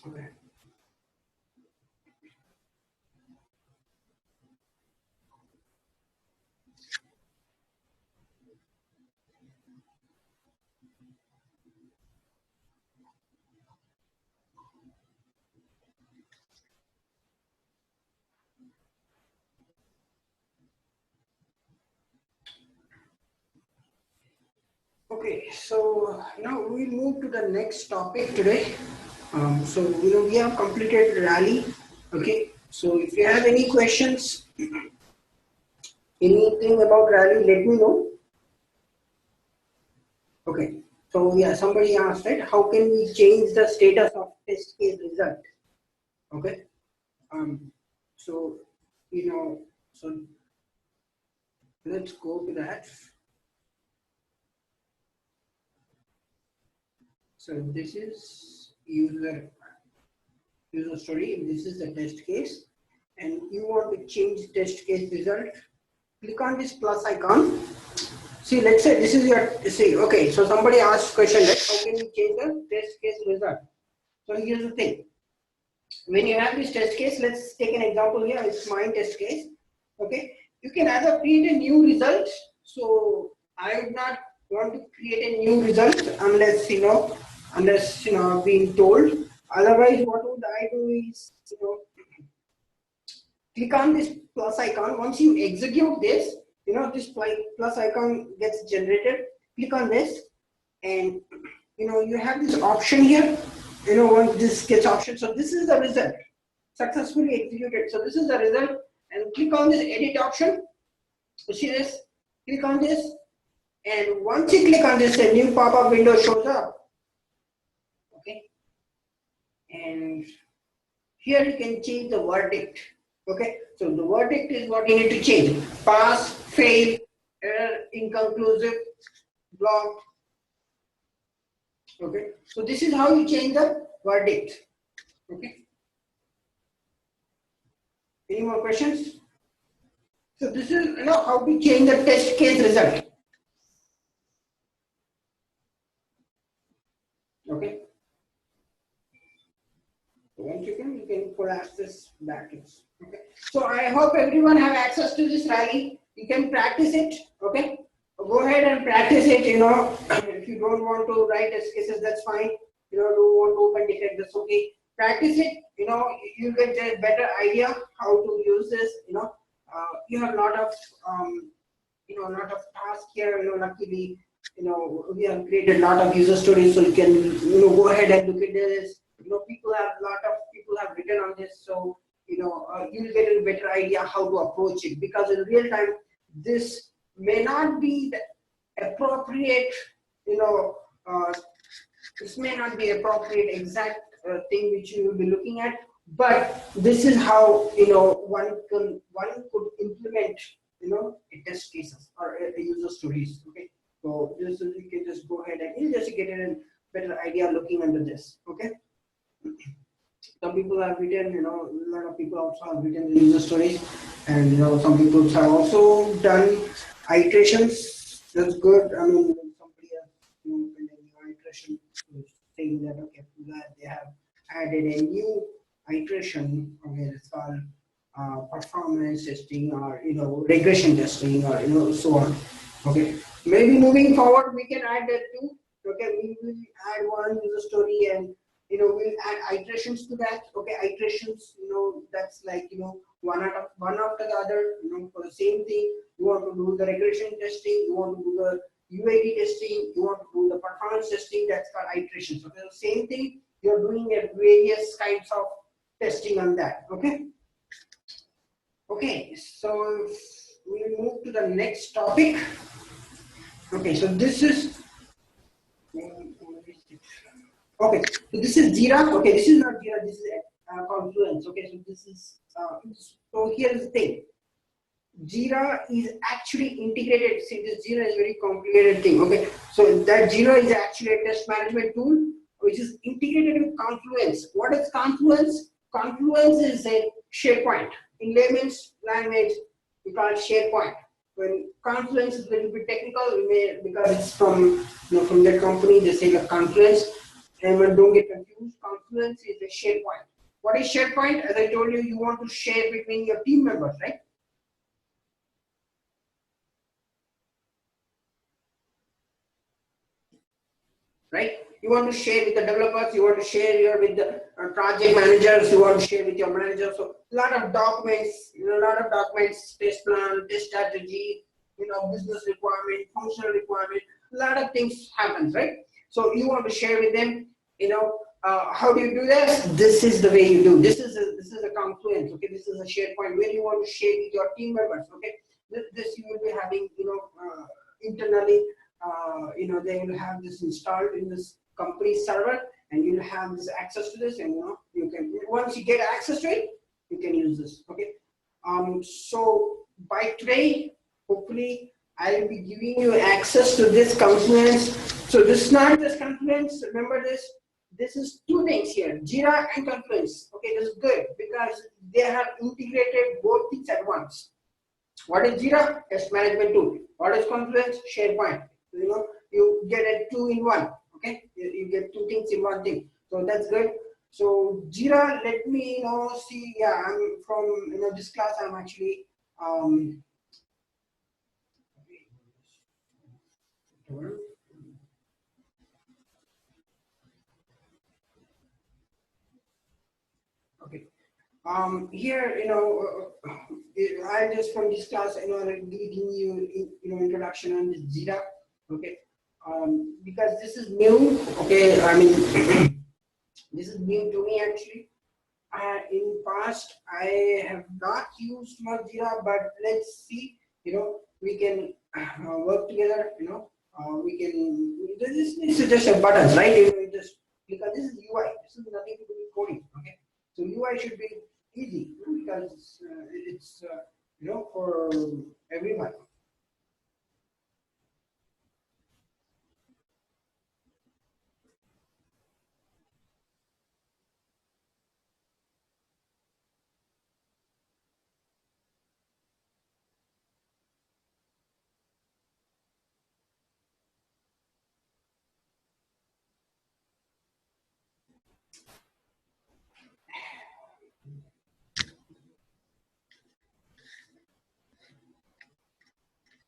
Okay. Okay, so now we'll move to the next topic today. So we have completed rally. Okay, so if you have any questions, anything about rally, let me know. Okay, so yeah, somebody asked, right? How can we change the status of test case result? Okay, so so let's go to that. So this is user story. This is the test case, and you want to change test case result. Click on this plus icon. See, let's say this is your okay. So somebody asked question, right? How can you change the test case result? So here's the thing. When you have this test case, let's take an example here. It's my test case. Okay, you can either create a new result. So I would not want to create a new result unless being told. Otherwise, what would I do is click on this plus icon. Once you execute this, this plus icon gets generated. Click on this, and you have this option here. Once this gets option, so this is the result successfully executed. So this is the result, and click on this edit option. You see this? Click on this, and once you click on this, a new pop-up window shows up. Okay, and here you can change the verdict. Okay, so the verdict is what you need to change: pass, fail, error, inconclusive, blocked. Okay, so this is how you change the verdict. Okay, any more questions? So this is how to change the test case result. Okay, so once you can collapse this back. Okay, so I hope everyone have access to this rally. You can practice it. Okay, go ahead and practice it. If you don't want to write test cases, that's fine. Don't want to open ticket, that's okay. Practice it. You get a better idea how to use this. You have a lot of lot of tasks here. Luckily, we have created a lot of user stories, so you can go ahead and look at this. People have written on this, so you'll get a better idea how to approach it, because in real time this may not be the appropriate this may not be appropriate exact thing which you will be looking at, but this is how one could implement a test cases or a user stories. Okay, so this is, you can just go ahead and you'll just get a better idea looking under this. Okay, some people have written, a lot of people also have written the user stories, and some people have also done iterations. That's good. I mean, somebody has done a new iteration saying that okay, they have added a new iteration. Okay, it's called performance testing, or regression testing, or so on. Okay, maybe moving forward we can add that too. Okay, we will add one user story, and we'll add iterations to that. Okay, iterations, that's like one after the other. For the same thing, you want to do the regression testing, you want to do the UAT testing, you want to do the performance testing. That's called iterations. Okay, the same thing you're doing at various kinds of testing on that. Okay. Okay, so we'll move to the next topic. Okay, so this is okay. So this is Jira. Okay, this is not Jira. This is Confluence. Okay, so this is so here's the thing. Jira is actually integrated. See, this Jira is a very complicated thing. Okay, so that Jira is actually a test management tool which is integrated with Confluence. What is Confluence? Confluence is a SharePoint. In layman's language, we call it SharePoint. When Confluence is a little bit technical, because it's from that company, they say like Confluence. Anyone don't get confused. Confluence is a SharePoint. What is SharePoint? As I told you, you want to share between your team members, right? Right? You want to share with the developers, you want to share with the project managers, you want to share with your managers. So a lot of documents, test plan, test strategy, business requirement, functional requirement, a lot of things happens, right? So you want to share with them, how do you do that? This is the way you do. This is a Confluence, okay? This is a SharePoint where you want to share with your team members, okay? This you will be having, internally. They will have this installed in this company server, and you'll have this access to this, and you can, once you get access to it, you can use this. Okay. So by today, hopefully, I will be giving you access to this Confluence. So this is not just Confluence. Remember this. This is two things here: Jira and Confluence. Okay, this is good because they have integrated both things at once. What is Jira? Test management tool. What is Confluence? SharePoint. You get a two in one. Okay, you get two things in one thing. So that's good. So Jira, let me see. Yeah, I'm from this class. I'm actually okay. Here, I just from this class, giving you, introduction on this Jira, okay, because this is new, okay, I mean, this is new to me actually. In past, I have not used much Jira, but let's see, we can work together, we can, this is just a buttons, right? You just click on, this is UI, this is nothing to do with coding, okay? So UI should be easy because it's for everyone.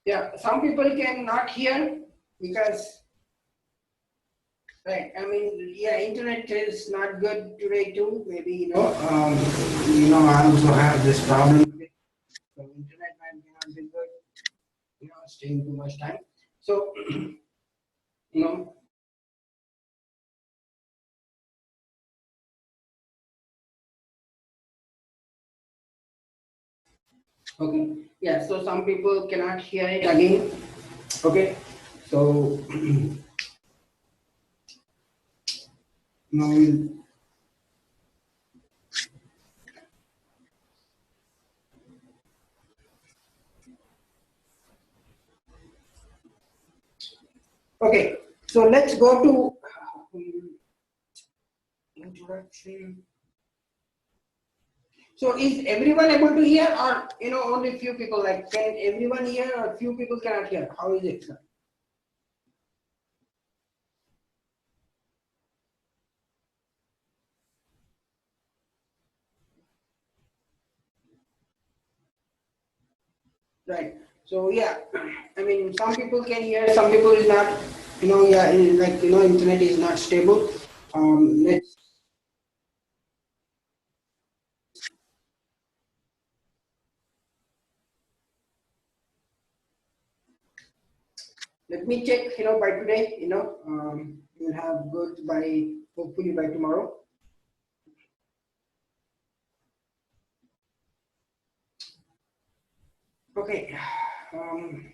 Yeah, some people can not hear because, right, I mean, yeah, internet is not good today too. Maybe I also have this problem with it. So internet might be not be good. Staying too much time. So you know. Okay. Yeah. So some people cannot hear it again. Okay. So now we'll. Okay. So let's go to introduction. So is everyone able to hear, or only few people? Like, can everyone hear, or few people cannot hear? How is it, sir? Right. So yeah, I mean, some people can hear, some people is not. Yeah, like internet is not stable. Let's. Let me check. By today, we'll have good by hopefully by tomorrow. Okay. Um,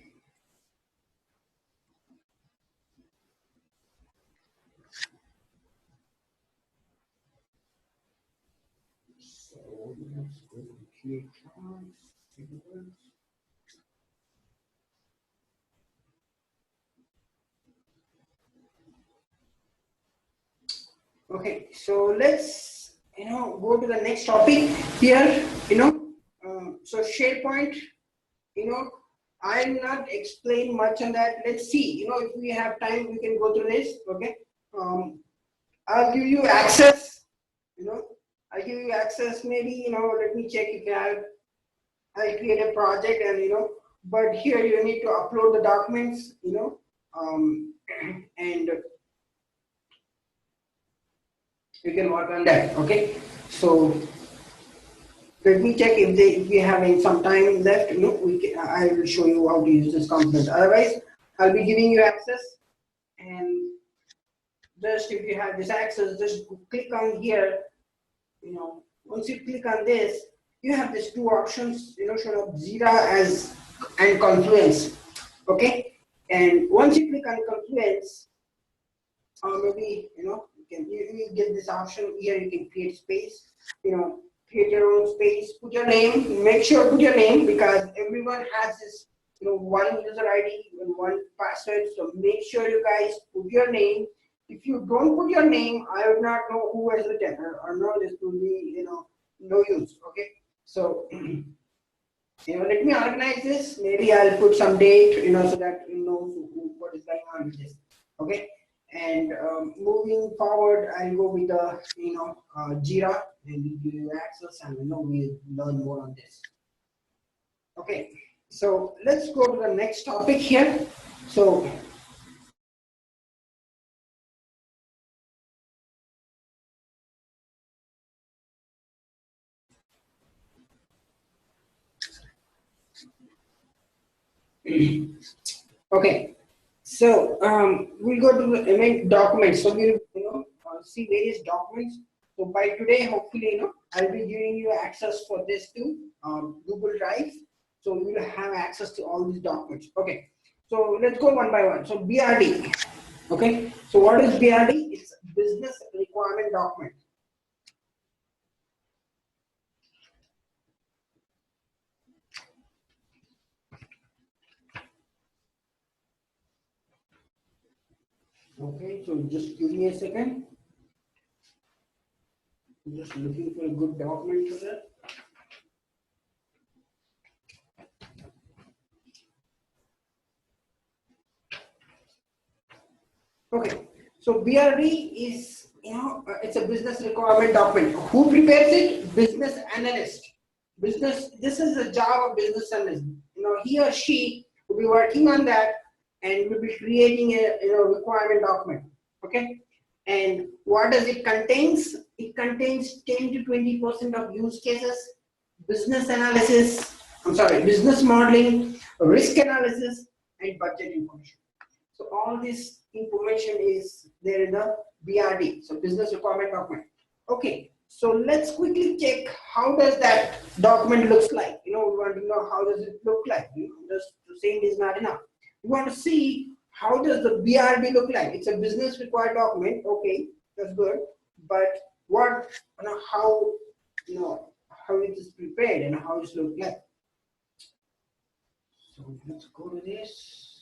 so let's go to create class. Okay, so let's go to the next topic here. So SharePoint. I'll not explain much on that. Let's see. If we have time, we can go through this. Okay. I'll give you access, I'll give you access, maybe, let me check if I'll create a project and, but here you need to upload the documents, and you can work on that, okay? So let me check if we have some time left, I will show you how to use this component. Otherwise, I'll be giving you access, and just if you have this access, just click on here, once you click on this, you have these two options, shown up Jira as and Confluence, okay? And once you click on Confluence, or maybe, you get this option here, you can create space, create your own space, put your name, make sure put your name, because everyone has this, one user ID and one password, so make sure you guys put your name. If you don't put your name, I would not know who has written, or no, this will be, no use, okay? So, let me organize this, maybe I'll put some date, so that you know what is going on with this, okay? And moving forward, I'll go with the Jira, and we'll give you access, and we'll learn more on this. Okay, so let's go to the next topic here. So okay, so we'll go to the main documents. So we'll see various documents. So by today, hopefully, I'll be giving you access for this to Google Drive. So you will have access to all these documents. Okay. So let's go one by one. So BRD. Okay. So what is BRD? It's business requirement document. Okay. So just give me a second. I'm just looking for a good document for that. Okay, so BRD is, it's a business requirement document. Who prepares it? Business analyst. This is the job of business analyst. He or she will be working on that and will be creating a requirement document. Okay, and what does it contains? It contains 10 to 20% of use cases, business analysis. I'm sorry, business modeling, risk analysis, and budget information. So all this information is there in the BRD, so business requirement document. Okay, so let's quickly check how does that document looks like. We want to know how does it look like. Just saying is not enough. We want to see how does the BRD look like. It's a business required document. Okay, that's good. But what, how, how it is prepared and how it looks like. So let's go to this.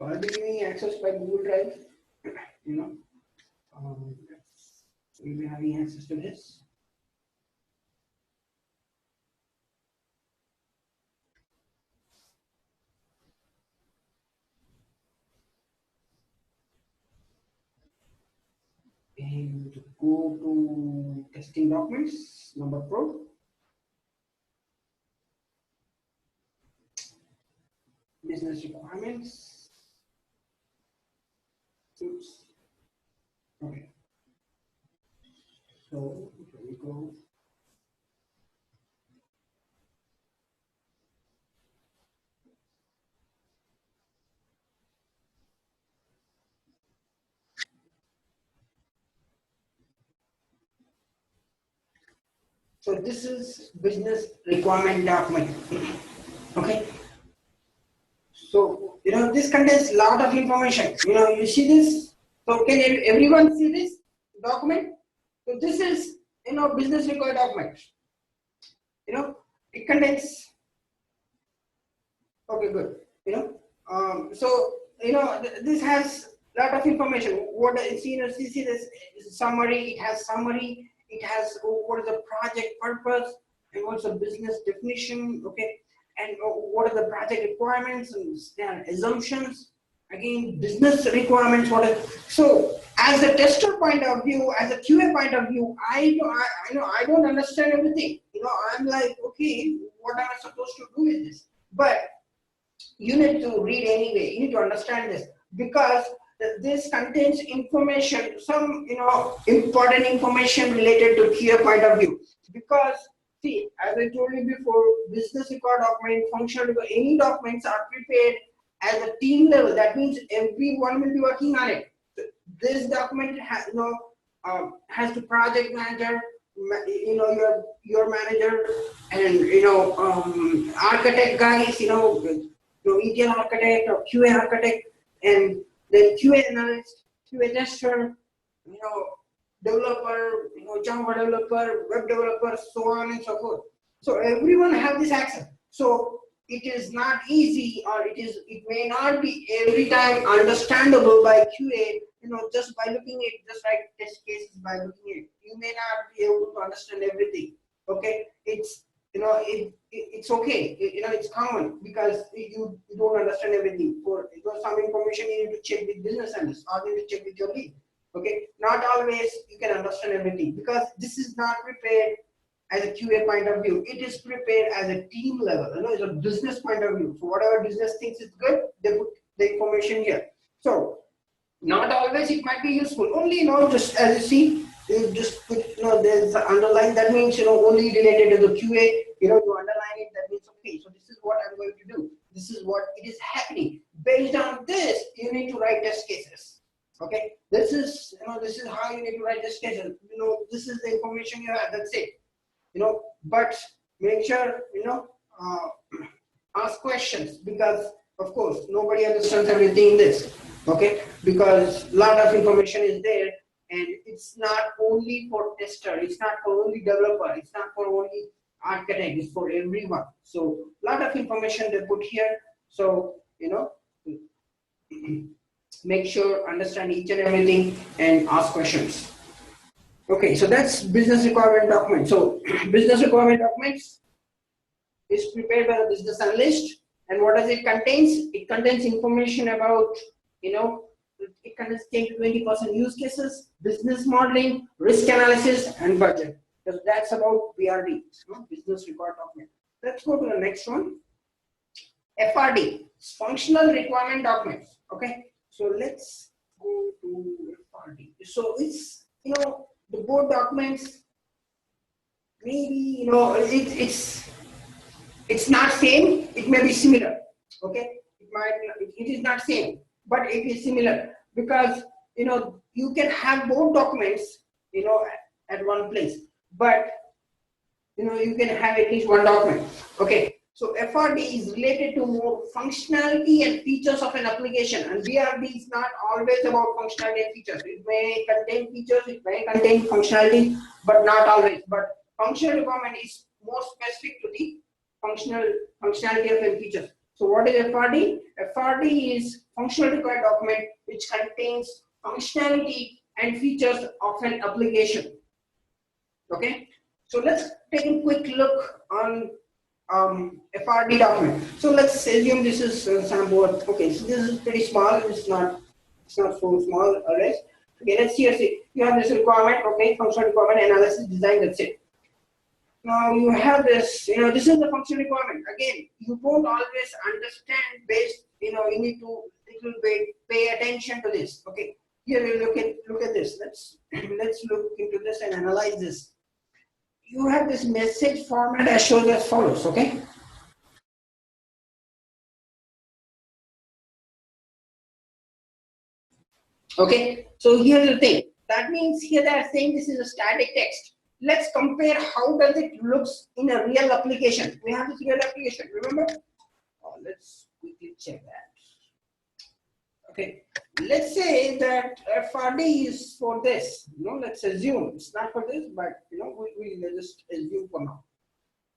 I'll be giving access by Google Drive. We'll be having access to this. And go to testing documents, number pro. Business requirements. Oops. Okay. So here we go. So this is business requirement document. Okay. So this contains a lot of information. You see this. So can everyone see this document? So this is business required document. It contains. Okay, good. So this has a lot of information. What see this summary. It has summary. It has what is the project purpose and what's the business definition. Okay, and what are the project requirements and assumptions. Again, business requirements. So as a tester point of view, as a QA point of view, I don't understand everything. I'm like, okay, what am I supposed to do with this? But you need to read anyway. You need to understand this because this contains information, some important information related to QA point of view. Because see, as I told you before, business record document, functional record, any documents are prepared as a team level. That means everyone will be working on it. This document has the project manager, your manager, and architect guys, ETL architect or QA architect, and then QA analyst, QA tester, developer, Java developer, web developer, so on and so forth. So everyone have this access. So it is not easy, or it may not be every time understandable by QA, just by looking at, just like test cases by looking at. You may not be able to understand everything. Okay, it's it's okay. It's common because you don't understand everything. For some information you need to check with business analyst, or you need to check with your lead. Okay, not always you can understand everything because this is not prepared as a QA point of view. It is prepared as a team level. It's a business point of view. So whatever business thinks is good, they put the information here. So not always it might be useful. Only just as you see, you just put there's an underline. That means only related to the QA. You underline it. That means okay. So this is what I'm going to do. This is what it is happening. Based on this, you need to write test cases. Okay. This is how you need to write test cases. This is the information you have. That's it. But make sure ask questions, because of course nobody understands everything in this. Okay, because a lot of information is there, and it's not only for tester, it's not for only developer, it's not for only architect, it's for everyone. So a lot of information they put here. So make sure understand each and everything and ask questions. Okay, so that's business requirement document. So business requirement documents is prepared by the business analyst, and what does it contains? It contains information about, it contains 10 to 20% use cases, business modeling, risk analysis, and budget. So that's about BRD, business requirement document. Let's go to the next one. FRD, functional requirement documents. Okay, so let's go to FRD. So it's the board documents, maybe it's not same, it may be similar. Okay, it is not same, but it is similar, because you can have both documents at one place, but you can have at least one document. Okay, so FRD is related to more functionality and features of an application, and BRD is not always about functionality and features. It may contain features, it may contain functionality, but not always. But functional requirement is more specific to the functionality of a feature. So what is FRD? FRD is functional required document which contains functionality and features of an application. Okay, so let's take a quick look on FRD document. So let's assume this is some board. Okay, so this is pretty small. It's not so small. Alright. Okay, let's see. You have this requirement. Okay, functional requirement analysis design. That's it. Now you have this. This is the functional requirement. Again, you won't always understand based. You need to little bit pay attention to this. Okay. Here we look at this. Let's look into this and analyze this. You have this message format as shows as follows. Okay. Okay. So here's the thing. That means here they are saying this is a static text. Let's compare how does it looks in a real application. We have this real application. Remember? Let's quickly check that. Okay. Let's say that FRD is for this. Let's assume it's not for this, but we'll just assume for now.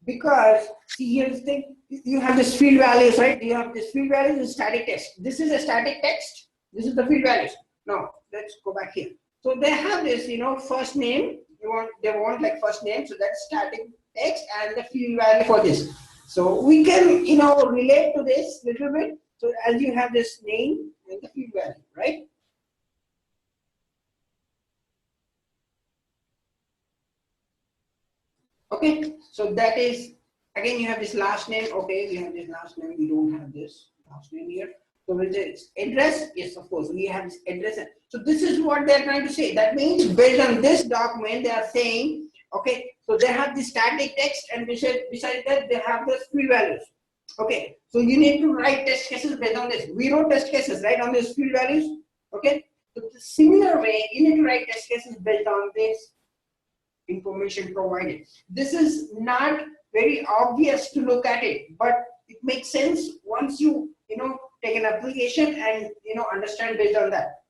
Because see, here's the thing, you have this field values, right? You have this field values in static text. This is a static text. This is the field values. Now let's go back here. So they have this, first name. They want like first name. So that's static text and the field value for this. So we can relate to this little bit. So as you have this name, and the field value, right? Okay, so that is, again, you have this last name. Okay, we have this last name. We don't have this last name here. So we'll say it's address. Yes, of course, we have this address. So this is what they're trying to say. That means based on this document, they are saying, okay, so they have the static text, and beside that they have the field values. Okay, so you need to write test cases based on this. We wrote test cases right on these field values. Okay, so the similar way, you need to write test cases based on this information provided. This is not very obvious to look at it, but it makes sense once you take an application and understand based on that.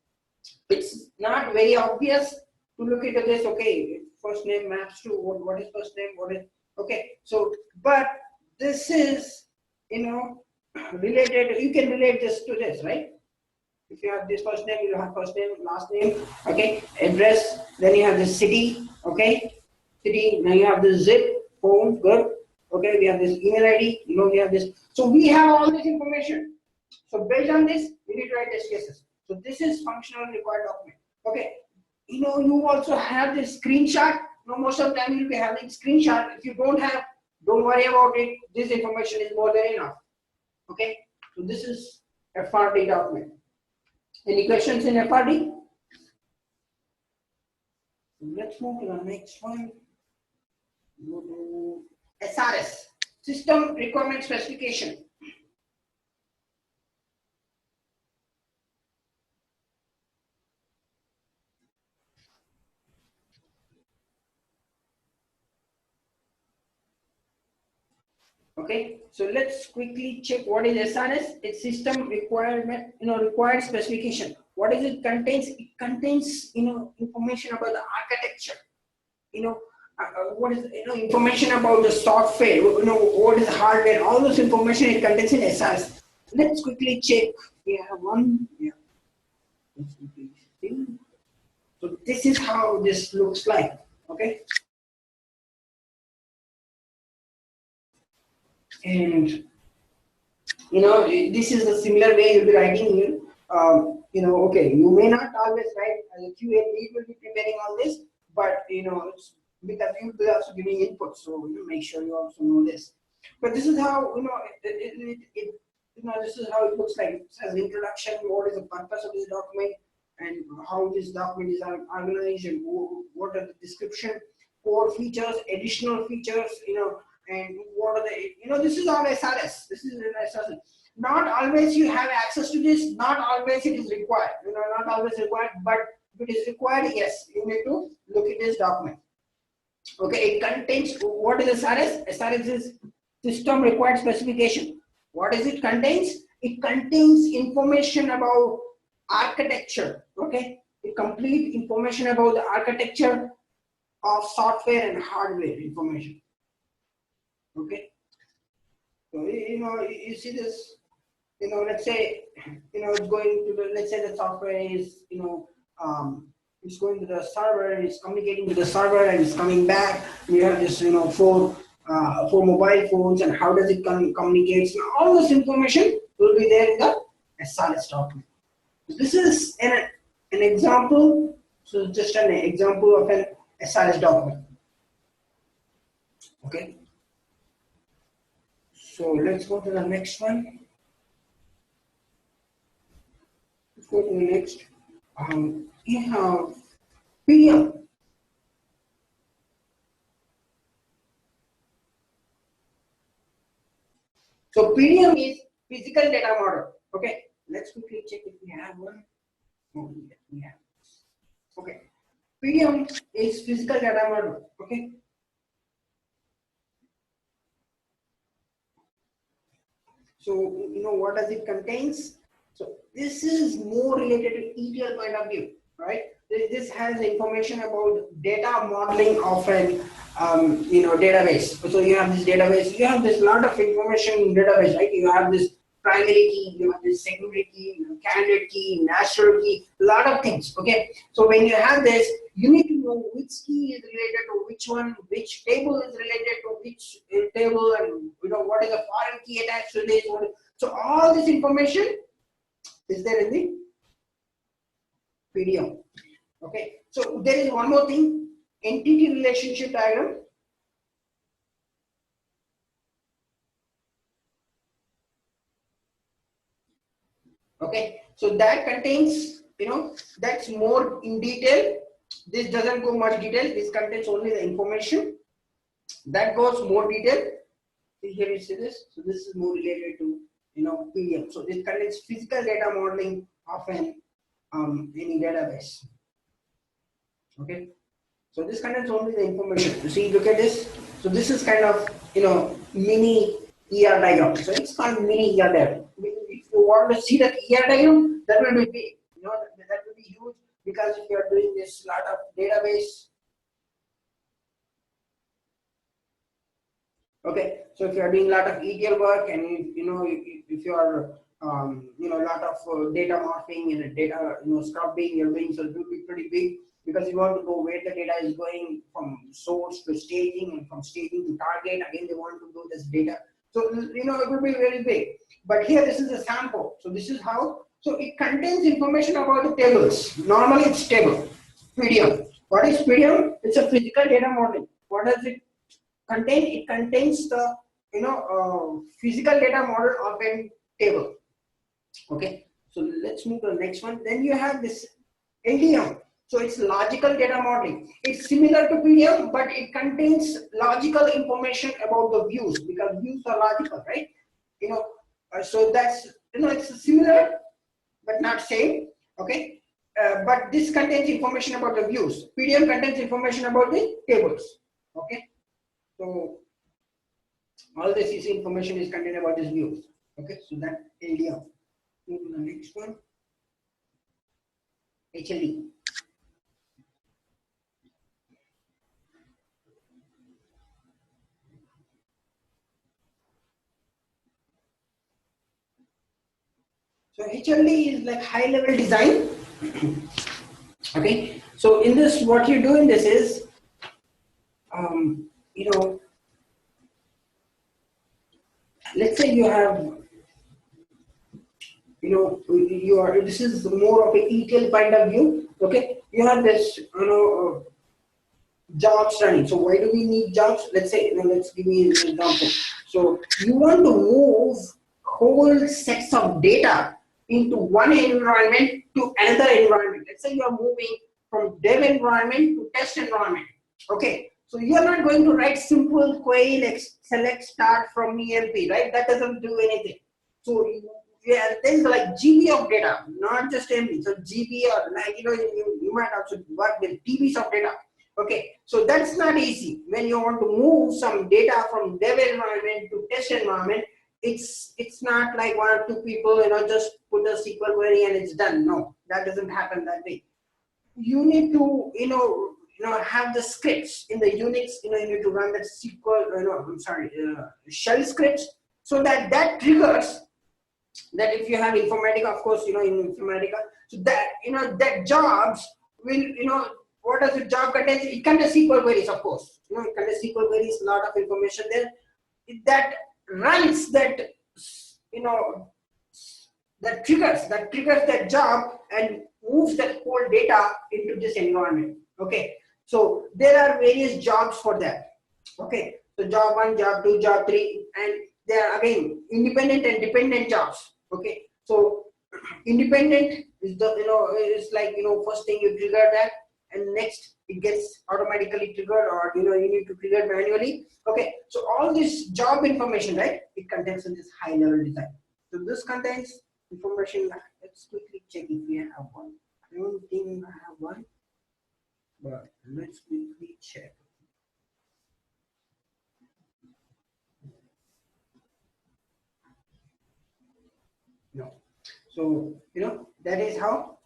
It's not very obvious to look into this. Okay, first name maps to what is first name, what is okay. So, but this is related. You can relate this to this, right? If you have this first name, you have first name, last name, okay, address, then you have the city, okay, city, now you have the zip, phone, good, okay, we have this email ID, we have this. So we have all this information. So based on this, we need to write test cases. So this is functional required document. Okay, you also have this screenshot. Most of the time you'll be having screenshot. If you don't have, don't worry about it. This information is more than enough. Okay, so this is FRD document. Any questions in FRD? Let's move to the next one. Go to SRS, System Requirement Specification. Okay, so let's quickly check what is SRS. It's System Requirement, Required Specification. What is it contains? It contains, information about the architecture. What is information about the software. What is the hardware. All those information it contains in SRS. Let's quickly check. We have one. Yeah. Let's quickly see. So this is how this looks like. Okay. And this is the similar way you'll be writing here. Okay, you may not always write as a QA lead will be preparing on this, but it's because you'll be also giving input, so you make sure you also know this. But this is how this is how it looks like. It says introduction, what is the purpose of this document, and how this document is organized, and what are the description, core features, additional features, and what are the, this is all SRS. This is an SRS. Not always you have access to this, not always it is required, not always required, but if it is required, yes, you need to look at this document. Okay, it contains, what is SRS? SRS is System Required Specification. What is it contains? It contains information about architecture, okay? A complete information about the architecture of software and hardware information. Okay, so you see this, let's say it's going to the, let's say the software is it's going to the server, it's communicating to the server, and it's coming back. We have this four mobile phones, and how does it communicate? So all this information will be there in the SRS document. This is an example. So just an example of an SRS document. Okay. So let's go to the next one. Let's go to the next. You have PDM. So PDM is physical data model. Okay, let's quickly check if we have one. Oh, yes, we have. Okay, PDM is physical data model. Okay. So what does it contains? So this is more related to ETL point of view, right? This has information about data modeling of an database. So you have this database, you have this lot of information in database, right? You have this primary key, you have this secondary key, candidate key, natural key, a lot of things. Okay, so when you have this, you need to know which key is related to which one, which table is related to which table, and what is the foreign key attached to this. So all this information Is there in the PDM? Okay, so there is one more thing, entity relationship diagram. Okay, so that contains, that's more in detail. This doesn't go much detail. This contains only the information. That goes more detail. Here you see this. So this is more related to PDM. So this contains physical data modeling of any database. Okay. So this contains only the information. You see, look at this. So this is kind of mini ER diagram. So it's called mini ER diagram. If you want to see that ER diagram, that will be big. That will be huge, because if you are doing this lot of database. Okay, so if you are doing a lot of ETL work, and if you are a lot of data morphing and data scrubbing you're doing, so it will be pretty big, because you want to go where the data is going from source to staging, and from staging to target. Again, they want to do this data. So it will be very big. But here this is a sample. So this is how. So it contains information about the tables. Normally it's table. PDM. What is PDM? It's a physical data modeling. What does it contain? It contains the physical data model of a table. Okay, so let's move to the next one. Then you have this LDM. So it's logical data modeling. It's similar to PDM, but it contains logical information about the views, because views are logical, right? So that's it's similar but not same. Okay, but this contains information about the views. PDM contains information about the tables. Okay. So all this is information is contained about these views. Okay, so that LDM. Move to the next one. HLD. So HLD is like high level design. Okay, so in this, what you do in this is, let's say you have, this is more of a ETL point of view. Okay, you have this, jobs running. So why do we need jobs? Let's say, let's give me an example. So you want to move whole sets of data into one environment to another environment. Let's say you are moving from dev environment to test environment. Okay, so you are not going to write simple query like select start from EMP, right? That doesn't do anything. So there's like GB of data, not just MB. So GB, or like you might also work with TBs of data. Okay, so that's not easy. When you want to move some data from dev environment to test environment, it's not like one or two people just put a SQL query and it's done. No, that doesn't happen that way. You need to have the scripts in the Unix. You need to run that SQL shell scripts, so that triggers that. If you have Informatica, of course, in Informatica, so that that jobs will what does the job contain? It contains SQL queries, of course. It contains SQL queries, a lot of information there. That runs that that triggers that job and moves that whole data into this environment. Okay, so there are various jobs for that. Okay, so job 1, job 2, job 3, and they are again independent and dependent jobs. Okay, so independent is the is like first thing you trigger that, and next it gets automatically triggered, or you need to trigger manually. Okay, so all this job information, right, it contains in this high level design. So this contains information. Let's quickly check if we have one. I don't think I have one, but let's quickly check. No. So that is how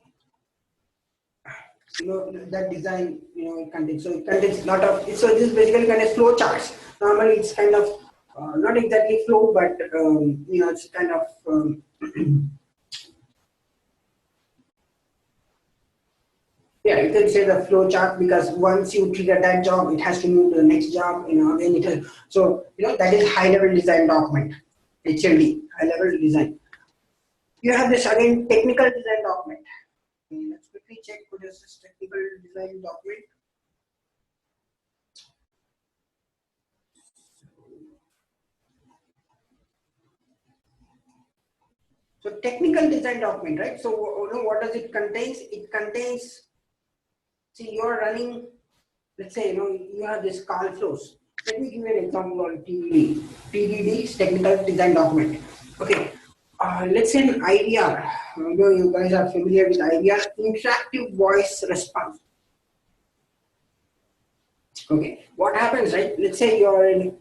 that design it contains. So it contains a lot of. So this basically contains flow charts. Normally it's kind of not exactly flow, but it's kind of yeah, you can say the flow chart, because once you trigger that job, it has to move to the next job. Again it has, so that is high level design document. HLD, high level design. You have this again technical design document. Okay, let's quickly check what is this technical design document. So technical design document, right? So what does it contains? It contains, see, you're running, let's say, you have this call flows. Let me give you an example on TDD. TDD is technical design document. Okay. Let's say an IVR. You guys are familiar with IVR, interactive voice response. Okay. What happens, right? Let's say you're in,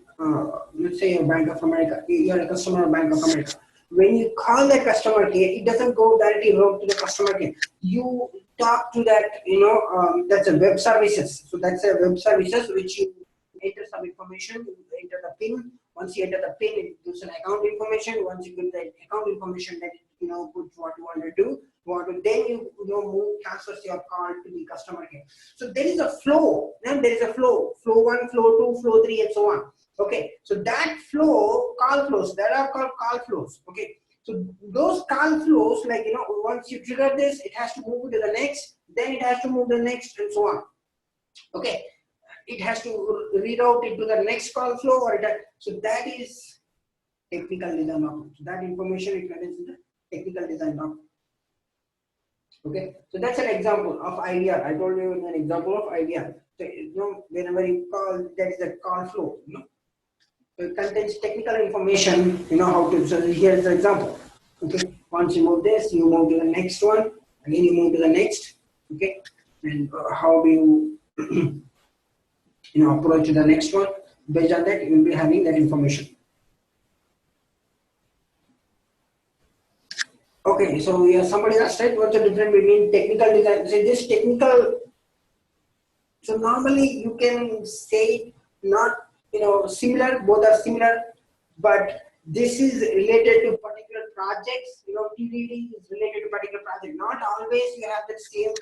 let's say you're Bank of America. You're a customer of Bank of America. When you call the customer care, it doesn't go directly route to the customer care. You talk to that, that's a web services. So that's a web services which you enter some information, you enter the PIN. Once you enter the PIN, it gives an account information. Once you give the account information, then it puts what you want to do. Then you move, transfers your call to the customer care. So there is a flow. Then there is a flow. Flow 1, flow 2, flow 3, and so on. Okay, so that flow, call flows, that are called call flows. Okay, so those call flows, like once you trigger this, it has to move to the next, then it has to move to the next, and so on. Okay, it has to reroute it to the next call flow, so that is technical design document. So that information it contains in the technical design document. Okay, so that's an example of IVR. I told you an example of IVR. So whenever you call, there is a call flow. So it contains technical information, how to, so here's the example. Okay, once you move this, you move to the next one, again you move to the next, okay, and how do you, approach to the next one. Based on that, you will be having that information. Okay, so yeah, somebody asked, right, what's the difference between technical design? So this technical, so normally you can say not, similar, both are similar, but this is related to particular projects. TDD is related to particular project. Not always you have the same,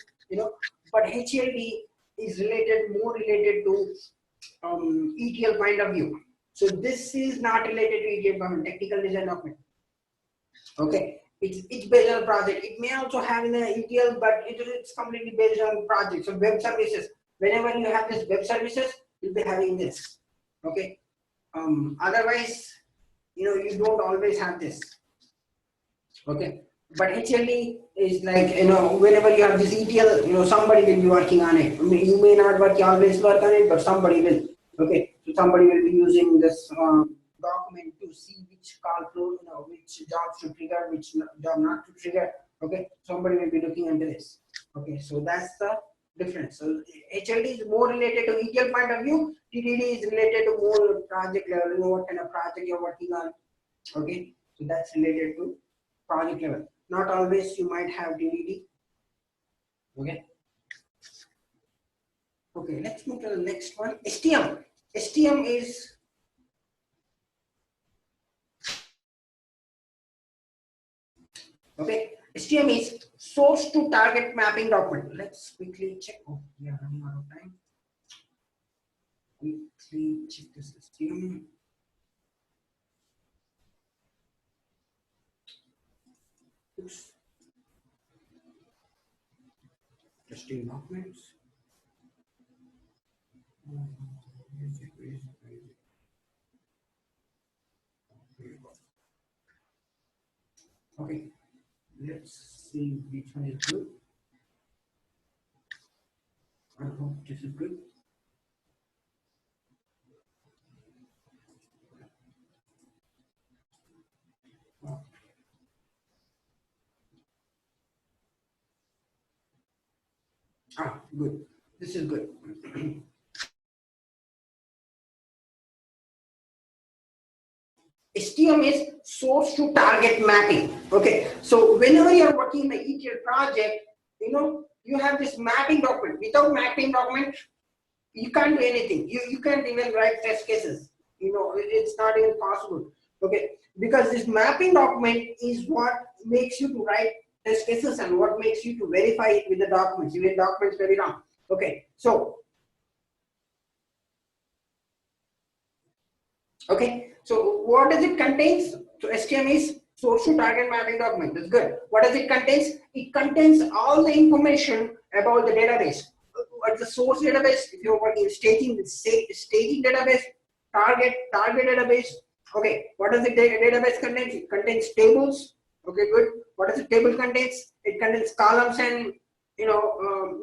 but HLD is more related to ETL point of view. So this is not related to ETL point of view, technical design document. Okay, it's based on project. It may also have in the ETL, but it's completely based on project. So web services. Whenever you have this web services, you'll be having this. Okay. Otherwise, you don't always have this. Okay. But HLD is like, whenever you have this ETL, somebody will be working on it. I mean, you may not always work on it, but somebody will. Okay. So somebody will be using this document to see which call flow, which jobs to trigger, which job not to trigger. Okay. Somebody will be looking into this. Okay. So that's the difference. So HLD is more related to ETL point of view. TDD is related to more project level, what kind of project you're working on. Okay, so that's related to project level. Not always you might have TDD. Okay. Okay, let's move to the next one. STM. STM is okay. STM is source to target mapping document. Let's quickly check. Oh, we are running out of time. Quickly check the system. Oops. Testing documents. Okay, let's see which one is good. I hope this is good. Good. This is good. STM is source to target mapping. Okay, so whenever you are working in the ETL project, you have this mapping document. Without mapping document, you can't do anything. You can't even write test cases. It's not even possible. Okay, because this mapping document is what makes you to write test cases and what makes you to verify it with the documents. Even documents very wrong. Okay, so okay, so what does it contains? So STM is Source to target mapping document. That's good. What does it contains? It contains all the information about the database. What's the source database? If you're working staging, say staging database, target database. Okay. What does the database contains? It contains tables. Okay, good. What does the table contains? It contains columns and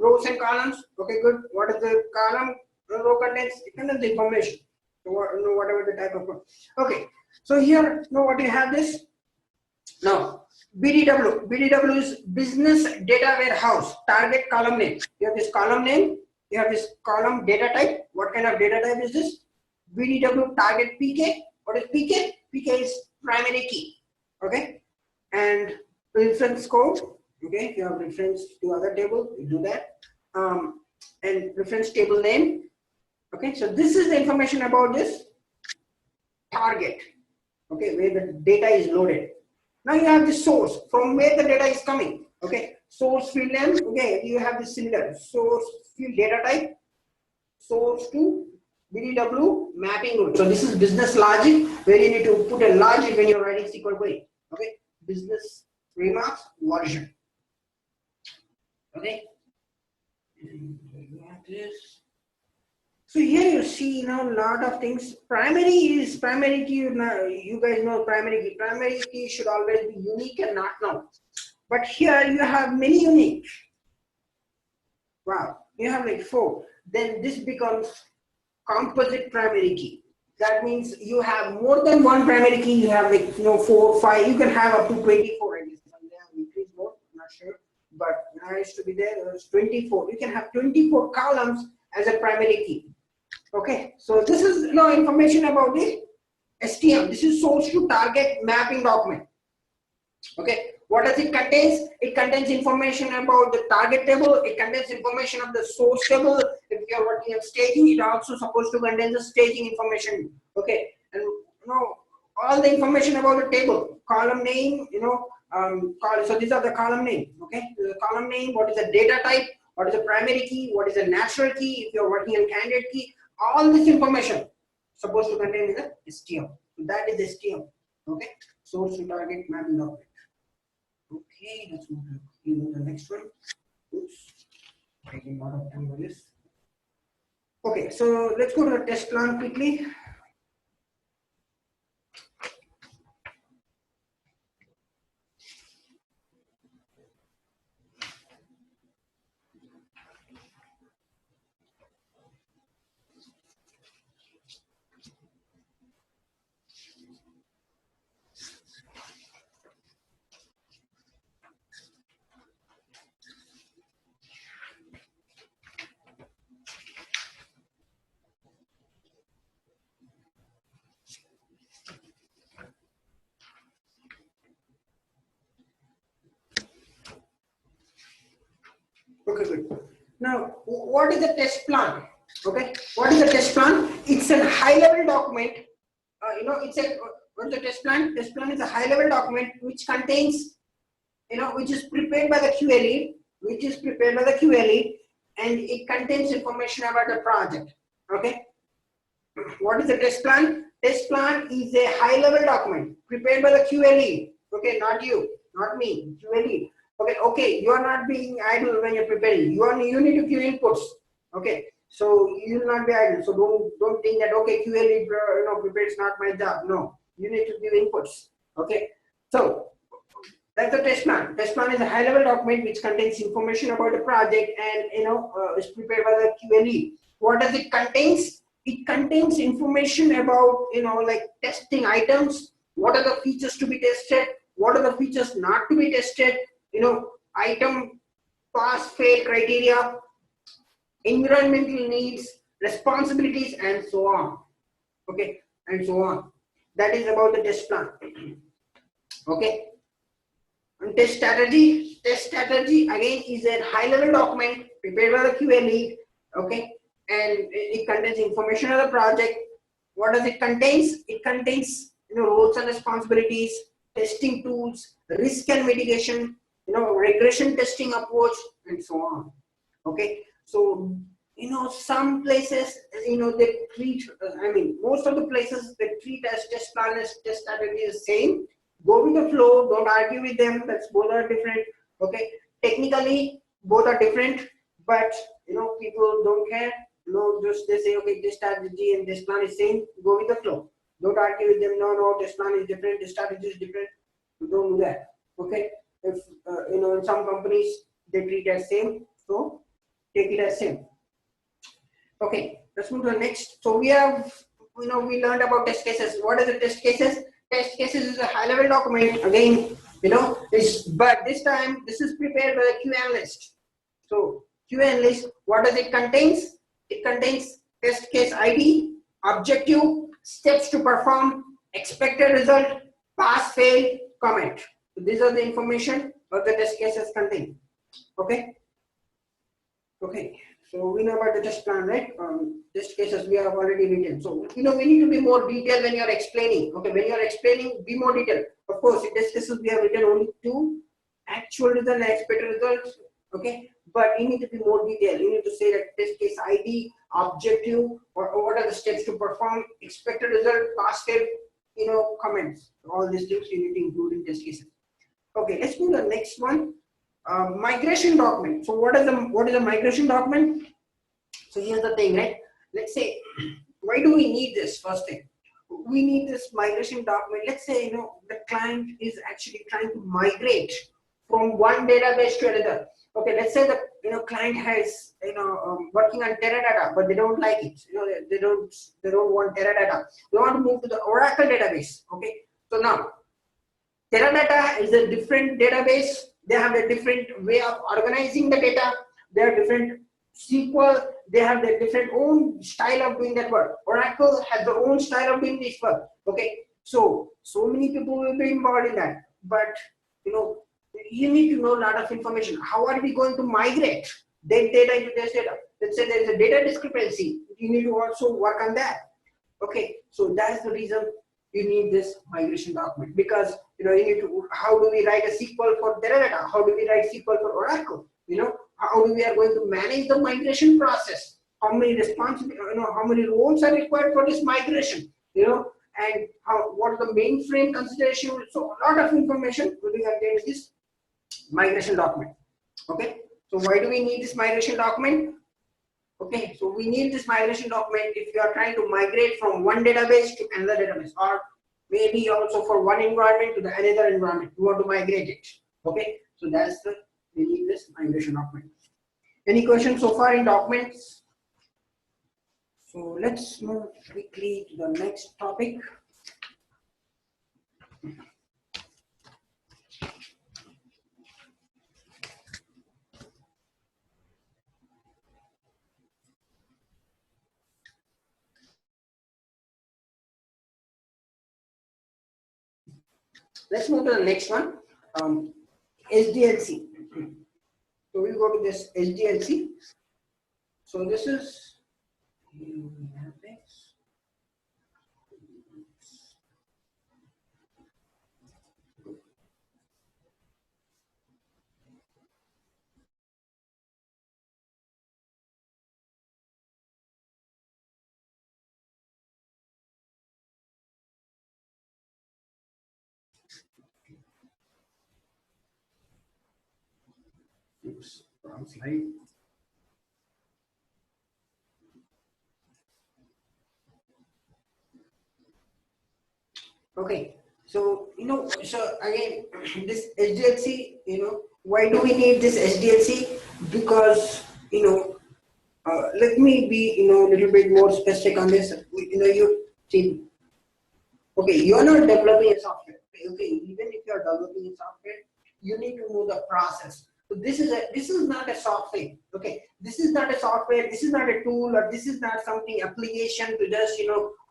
rows and columns. Okay, good. What does the column row contains? It contains the information. So whatever the type of. Okay. So here, what you have this. Now, BDW is business data warehouse. Target column name. You have this column name. You have this column data type. What kind of data type is this? BDW target PK. What is PK? PK is primary key. Okay. And reference code. Okay. If you have reference to other table, you do that. And reference table name. Okay. So this is the information about this target. Okay. Where the data is loaded. Now you have the source from where the data is coming. Okay, source field name. Okay, you have the similar source field data type, source to BDW mapping rule. So this is business logic where you need to put a logic when you're writing SQL query. Okay, business remarks version. Okay, and you have this. So here you see a lot of things. Primary key. You guys know primary key. Primary key should always be unique and not known. But here you have many unique. Wow, you have like 4. Then this becomes composite primary key. That means you have more than one primary key. You have like 4, 5. You can have up to 24. I guess increase more. I'm not sure, but I used to be there. It was 24. You can have 24 columns as a primary key. Okay, so this is information about the STM. This is source to target mapping document. Okay, what does it contains? It contains information about the target table. It contains information of the source table. If you are working on staging, it also supposed to contain the staging information. Okay, and all the information about the table, column name. So these are the column name. Okay, the column name. What is the data type? What is the primary key? What is the natural key? If you are working on candidate key. All this information supposed to contain the STM. So that is STM. Okay. Source to target mapping document. Okay, let's move to the next one. Oops. Taking a lot of time for this. Okay, so let's go to the test plan quickly. Okay, good. Now, what is the test plan? Okay, what is the test plan? It's a high-level document. What's the test plan? Test plan is a high-level document which contains, which is prepared by the QA lead, and it contains information about the project. Okay. What is the test plan? Test plan is a high-level document prepared by the QA lead. Okay, not you, not me, QA lead. Okay, you are not being idle when you're preparing. You need to give inputs. Okay, so you will not be idle. So don't think that QA lead prepares not my job. No, you need to give inputs. Okay, so that's the test plan. Test plan is a high-level document which contains information about the project and is prepared by the QA lead. What does it contains? It contains information about like testing items. What are the features to be tested? What are the features not to be tested? Item pass fail criteria, environmental needs, responsibilities, and so on. Okay, and so on. That is about the test plan. Okay. And test strategy again is a high-level document prepared by the QA lead. Okay, and it contains information of the project. What does it contains? It contains roles and responsibilities, testing tools, risk and mitigation, regression testing approach, and so on. Okay, so some places they treat. Most of the places they treat as test plan as test strategy is same. Go with the flow, don't argue with them. That's both are different. Okay, technically both are different, but people don't care. Just they say, okay, this strategy and this plan is same. Go with the flow. Don't argue with them. No, this plan is different. This strategy is different. Don't do that. Okay, if in some companies they treat as same, so take it as same. Okay, let's move to the next. So we have, we learned about test cases. What are the test cases? Test cases is a high-level document. Again, but this time this is prepared by the Q analyst. So Q analyst, what does it contains? It contains test case ID, objective, steps to perform, expected result, pass, fail, comment. So these are the information of the test cases contain. Okay. Okay. So we know about the test plan, right? Test cases we have already written. So we need to be more detailed when you are explaining. Okay, when you are explaining, be more detailed. Of course, in test cases we have written only two: actual result and expected results. Okay, but you need to be more detailed. You need to say that test case ID, objective, or what are the steps to perform, expected result, past fail, comments. All these things you need to include in test cases. Okay, let's move to the next one. Migration document. So what is a migration document? So here's the thing, right? Let's say, why do we need this? First thing, we need this migration document. Let's say the client is actually trying to migrate from one database to another. Okay, let's say the client has working on Teradata, but they don't like it. They don't want Teradata. They want to move to the Oracle database. Okay, so now Teradata is a different database. They have a different way of organizing the data. They have different SQL. They have their different own style of doing that work. Oracle has their own style of doing this work. Okay, so many people will be involved in that. But you need to know a lot of information. How are we going to migrate that data into this data? Let's say there is a data discrepancy. You need to also work on that. Okay, so that's the reason you need this migration document, because you need to, how do we write a SQL for Teradata? How do we write SQL for Oracle? How we are going to manage the migration process? How many responsibilities, how many roles are required for this migration? And what are the mainframe consideration? So a lot of information will be contained in this migration document. Okay, so why do we need this migration document? Okay, so we need this migration document if you are trying to migrate from one database to another database, or maybe also for one environment to the another environment. You want to migrate it. Okay, so that's we need this migration document. Any questions so far in documents? So let's move quickly to the next topic. Let's move to the next one, SDLC. So we'll go to this SDLC. So this is, oops, wrong slide. Okay, so so again, this SDLC, why do we need this SDLC? Because let me be a little bit more specific on this. You see, okay, you are not developing a software. Okay, even if you are developing a software, you need to know the process. So this is not a software. Okay, this is not a software. This is not a tool, or this is not something application to just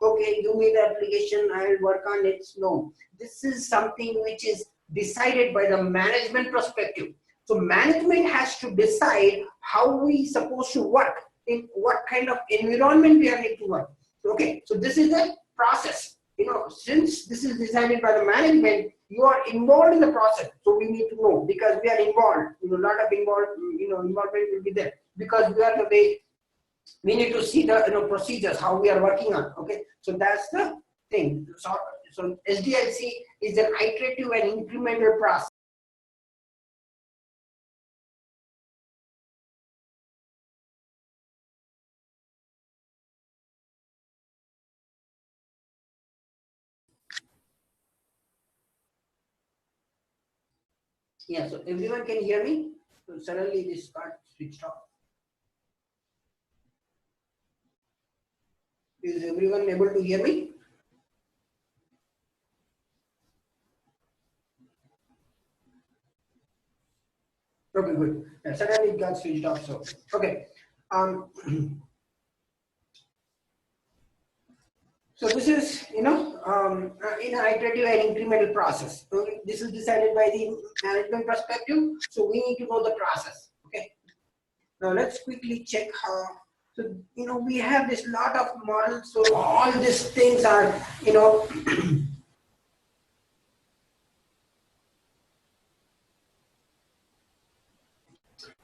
okay, give me the application, I will work on it. No, this is something which is decided by the management perspective. So management has to decide how we supposed to work, in what kind of environment we are need to work. Okay, so this is the process. Since this is decided by the management, you are involved in the process. So we need to know, because we are involved. A lot of involvement will be there, because we are the way. We need to see the procedures, how we are working on. Okay, so that's the thing. So So SDLC is an iterative and incremental process. Yeah, so everyone can hear me? So suddenly this got switched off. Is everyone able to hear me? Okay, good. Yeah, suddenly it got switched off. So okay. Um, so this is in an iterative and incremental process. Okay, this is decided by the management perspective. So we need to know the process. Okay. Now let's quickly check how. So we have this lot of models. So all these things are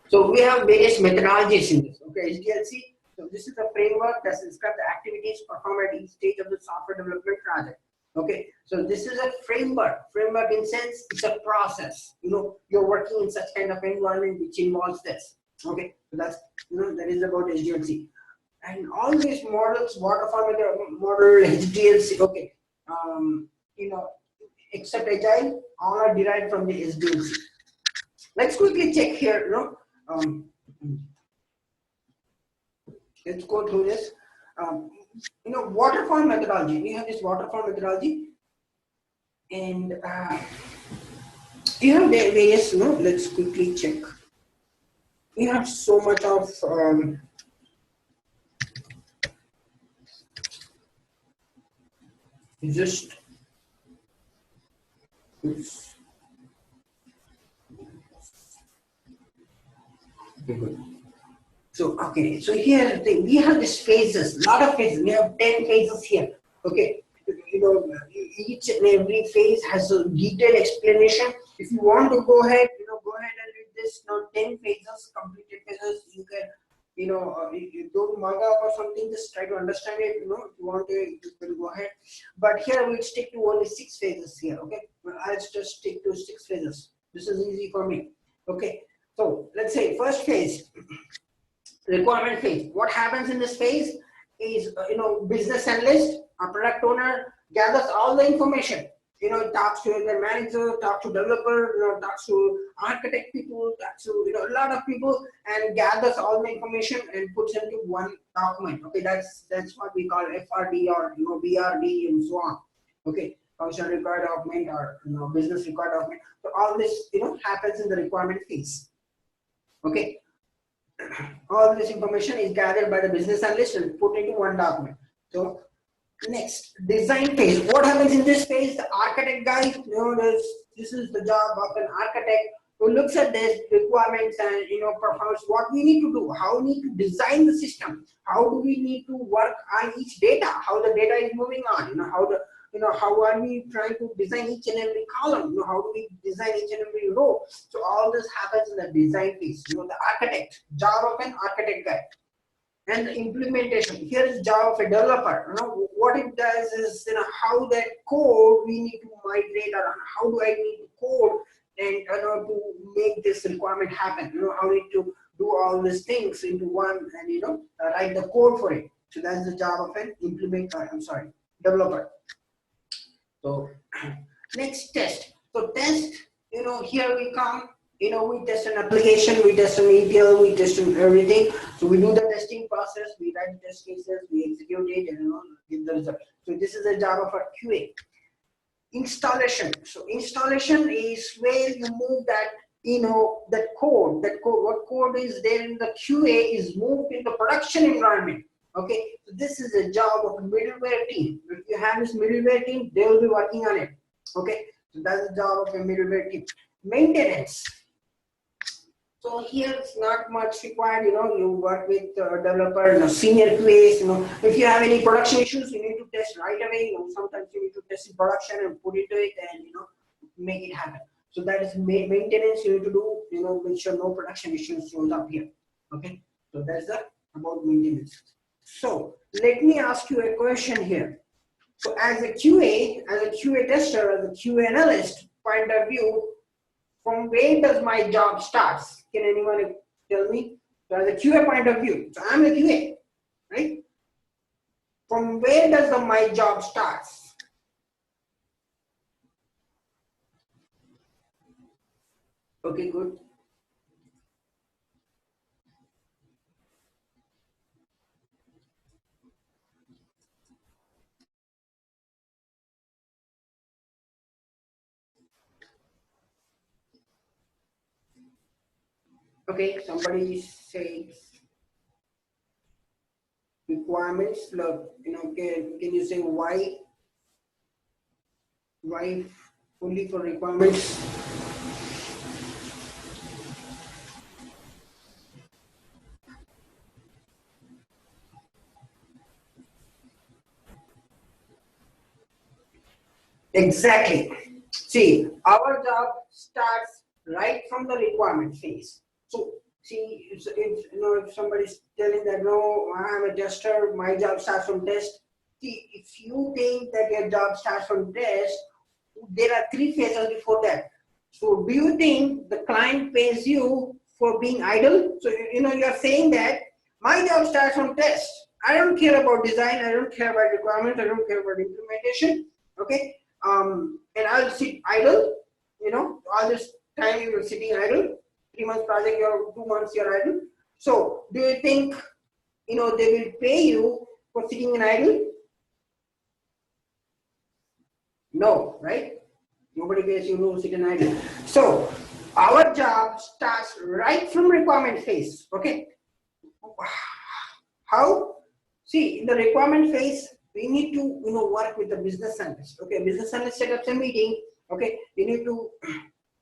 So we have various methodologies in this. Okay, HDLC. So this is a framework that describes the activities performed at each stage of the software development project. Okay, so this is a framework. Framework in sense, it's a process. You're working in such kind of environment which involves this. Okay, so that's that is about HDLC. And all these models, waterfall model, HDLC. Okay, except Agile, all are derived from the HDLC. Let's quickly check here. Um, let's go through this. Waterfall methodology. We have this waterfall methodology, and you have the various. Let's quickly check. We have so much of just. Oops. Okay, good. So okay, so here the thing, we have these phases, lot of phases. We have 10 phases here. Okay, each and every phase has a detailed explanation. If you want to go ahead, go ahead and read this. Now 10 phases, completed phases. You can, if you go to manga or something, just try to understand it. If you want to, you can go ahead. But here we'll stick to only 6 phases here. Okay, I'll just stick to 6 phases. This is easy for me. Okay, so let's say first phase. Requirement phase. What happens in this phase is, business analyst or product owner gathers all the information. Talks to the manager, talks to developer, talks to architect people, talks to a lot of people, and gathers all the information and puts into one document. Okay, that's what we call FRD or BRD and so on. Okay, functional required document or business required document. So all this happens in the requirement phase. Okay. All this information is gathered by the business analyst and put into one document. So next, design phase. What happens in this phase? The architect guy, this is the job of an architect who looks at this requirements and performs what we need to do, how we need to design the system, how do we need to work on each data, how the data is moving on, how are we trying to design each and every column, how do we design each and every row. So all this happens in the design phase. The architect, job of an architect guy. And the implementation, here is job of a developer. What it does is, how that code we need to migrate, or how do I need to code and to make this requirement happen. How we need to do all these things into one and write the code for it. So that's the job of an developer. So next, test. So test, here we come, we test an application, we test an ETL, we test everything. So we do the testing process, we write test cases, we execute it, and give the result. So this is the job of a QA. Installation. So installation is where you move that, that code, what code is there in the QA is moved in the production environment. Okay, so this is the job of a middleware team. If you have this middleware team, they will be working on it. Okay, so that's the job of a middleware team. Maintenance. So here it's not much required. You work with developer, senior QAs. If you have any production issues, you need to test right away. Sometimes you need to test in production and put it to it and make it happen. So that is maintenance you need to do. Make sure no production issues shows up here. Okay, so that's about maintenance. So let me ask you a question here. So as a QA tester, as a QA analyst point of view, from where does my job starts? Can anyone tell me? So as a QA point of view, so I'm a QA, right? From where does my job starts? Okay, good. Okay, somebody says requirements. Look, can you say why only for requirements? Exactly. See, our job starts right from the requirement phase. So, see, if somebody's telling that no, I'm a tester, my job starts from test. See, if you think that your job starts from test, there are three phases before that. So, do you think the client pays you for being idle? So, you're saying that my job starts from test. I don't care about design. I don't care about requirements. I don't care about implementation. Okay, and I'll sit idle, all this time you're sitting idle, 3 months project, you're 2 months you're idle. So do you think, they will pay you for sitting in idle? No, right? Nobody pays you to sit in idle. So our job starts right from requirement phase, okay? How? See, in the requirement phase, we need to work with the business analyst. Okay, business analyst set up a meeting. Okay, you need to.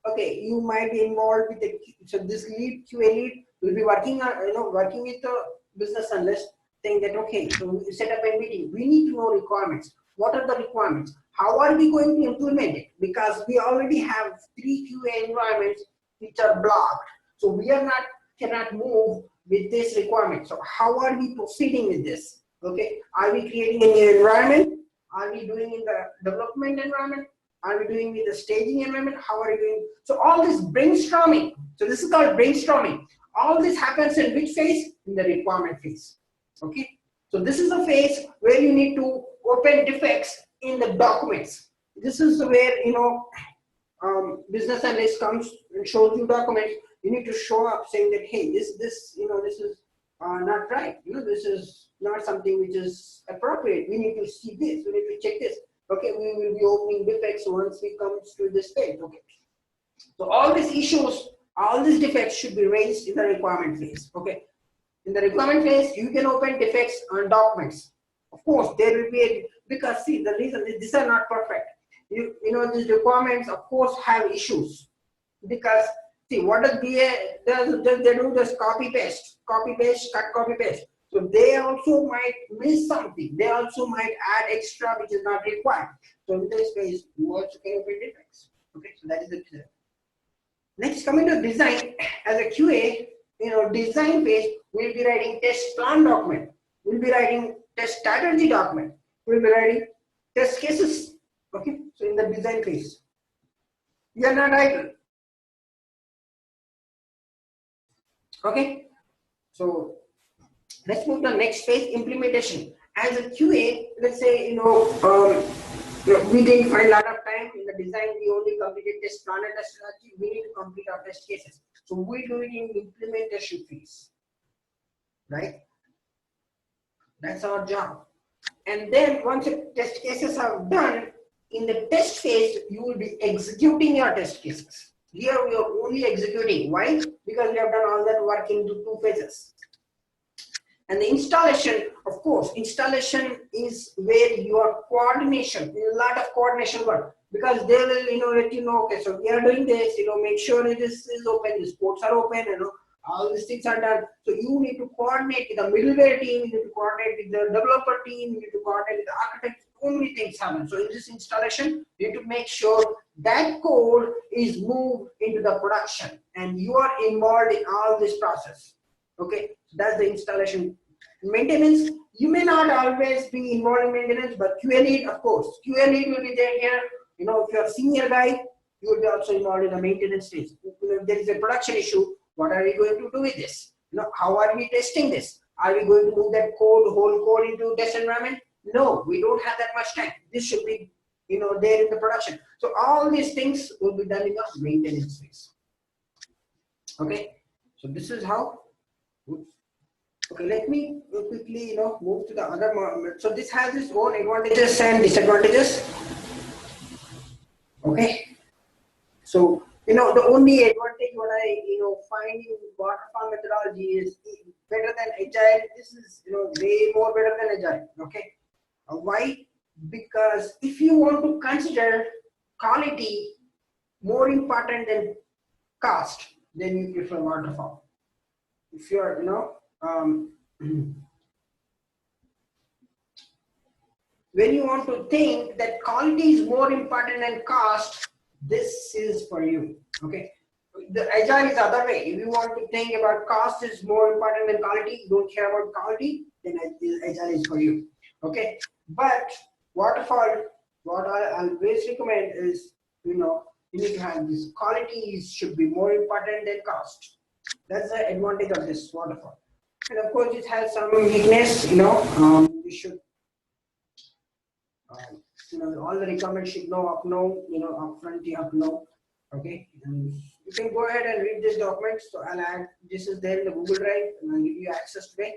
Okay, you might be involved with the so this lead QA lead will be working on working with the business analyst, saying that okay, so we set up a meeting. We need to know requirements. What are the requirements? How are we going to implement it? Because we already have 3 QA environments which are blocked, so we are not cannot move with this requirement. So how are we proceeding with this? Okay, are we creating a new environment? Are we doing in the development environment? Are we doing with the staging environment? How are we doing? So all this brainstorming. So this is called brainstorming. All this happens in which phase? In the requirement phase. Okay. So this is a phase where you need to open defects in the documents. This is where business analyst comes and shows you documents. You need to show up saying that hey, this is not right. This is not something which is appropriate. We need to see this. We need to check this. Okay, we will be opening defects once we come to this page. Okay, so all these issues, all these defects should be raised in the requirement phase. Okay, in the requirement phase, you can open defects on documents. Of course, there will be because see the reason is these are not perfect. These requirements of course have issues because see what does BA does they do this copy paste, cut copy paste. So they also might miss something. They also might add extra which is not required. So in this case, you also can open defects. Okay, so that is the design. Next, coming to design, as a QA, design phase, we'll be writing test plan document. We'll be writing test strategy document. We'll be writing test cases. Okay, so in the design phase, we are not idle. Okay, so let's move to the next phase, implementation. As a QA, let's say we didn't find a lot of time in the design. We only completed test plan and test strategy. We need to complete our test cases. So we do it in implementation phase, right? That's our job. And then once the test cases are done, in the test phase, you will be executing your test cases. Here we are only executing. Why? Because we have done all that work into 2 phases. And the installation, of course, installation is where your coordination, a lot of coordination work, because they will, let you know, okay, so we are doing this, make sure it is open, these ports are open, all these things are done. So you need to coordinate with the middleware team, you need to coordinate with the developer team, you need to coordinate with the architect, so many things happen. So in this installation, you need to make sure that code is moved into the production and you are involved in all this process. Okay, so that's the installation Maintenance, you may not always be involved in maintenance, but QA lead, of course, QA lead will be there here. You know, if you're a senior guy, you will be also involved in the maintenance stage. If there is a production issue, what are we going to do with this? You know, how are we testing this? Are we going to move that whole code into test environment? No, we don't have that much time. This should be, you know, there in the production. So all these things will be done in the maintenance phase. Okay, so this is how. Okay, let me quickly, you know, move to the other moment. So this has its own advantages and disadvantages. Okay, so you know, the only advantage what I, you know, find in waterfall methodology is better than agile. This is, you know, way more better than agile. Okay, why? Because if you want to consider quality more important than cost, then you prefer waterfall. If you're, you know, when you want to think that quality is more important than cost, this is for you. Okay, the agile is the other way. If you want to think about cost is more important than quality, you don't care about quality, then agile is for you. Okay, but waterfall, what I always recommend is, you know, you need to have this quality should be more important than cost. That's the advantage of this waterfall. And of course, it has some weakness. You know, we should, you know, all the requirements should know up no, you know, upfront you have to know. Okay, and you can go ahead and read this document. So I'll add, this is there in the Google Drive, and I'll give you access today.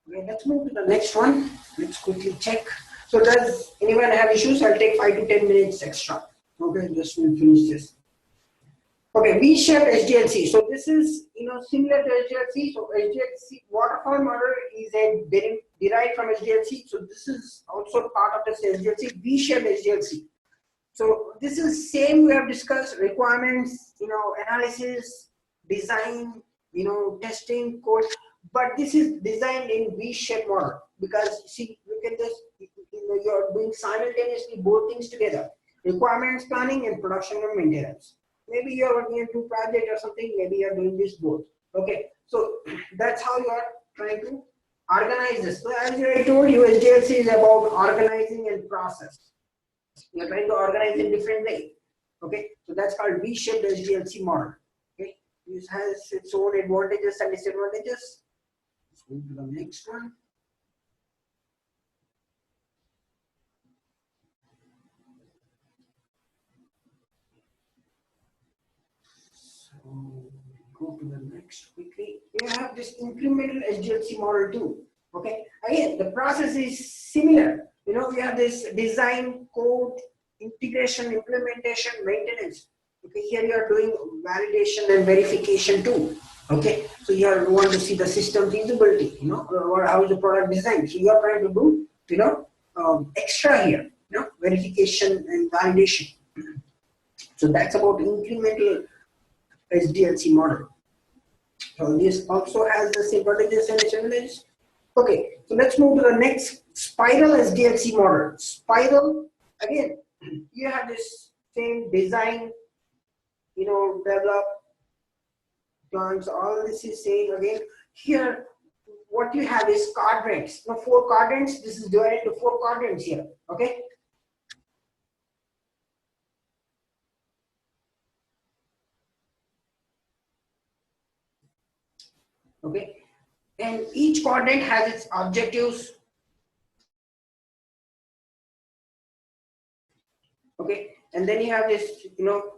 Okay, let's move to the next one. Let's quickly check. So does anyone have issues? I'll take 5 to 10 minutes extra. Okay, just we'll finish this. Okay, V-shaped SDLC. So this is, you know, similar to SDLC. So SDLC waterfall model is a derived from SDLC. So this is also part of this SDLC, V-shaped SDLC. So this is same we have discussed, requirements, you know, analysis, design, you know, testing, code. But this is designed in V-shaped model because see, you can just, you know, you're doing simultaneously both things together: requirements planning and production and maintenance. Maybe you're working on 2 projects or something, maybe you're doing this both. Okay, so that's how you are trying to organize this. So as I told you, SDLC is about organizing and process. You're trying to organize in different way. Okay, so that's called V-shaped SDLC model. Okay, this has its own advantages and disadvantages. Let's move to the next one. Go to the next quickly. You have this incremental SDLC model too. Okay, again the process is similar. You know, we have this design, code, integration, implementation, maintenance. Okay, here you are doing validation and verification too. Okay, so you want to see the system feasibility, you know, or how is the product designed. So you are trying to do, you know, extra here, you know, verification and validation. So that's about incremental SDLC model. So this also has the advantages and disadvantages. Okay, so let's move to the next spiral SDLC model. Spiral, again, you have this same design, you know, develop plans, all this is same again. Here, what you have is quadrants. Now, 4 quadrants, this is divided into 4 quadrants here. Okay. Okay, and each quadrant has its objectives. Okay, and then you have this, you know,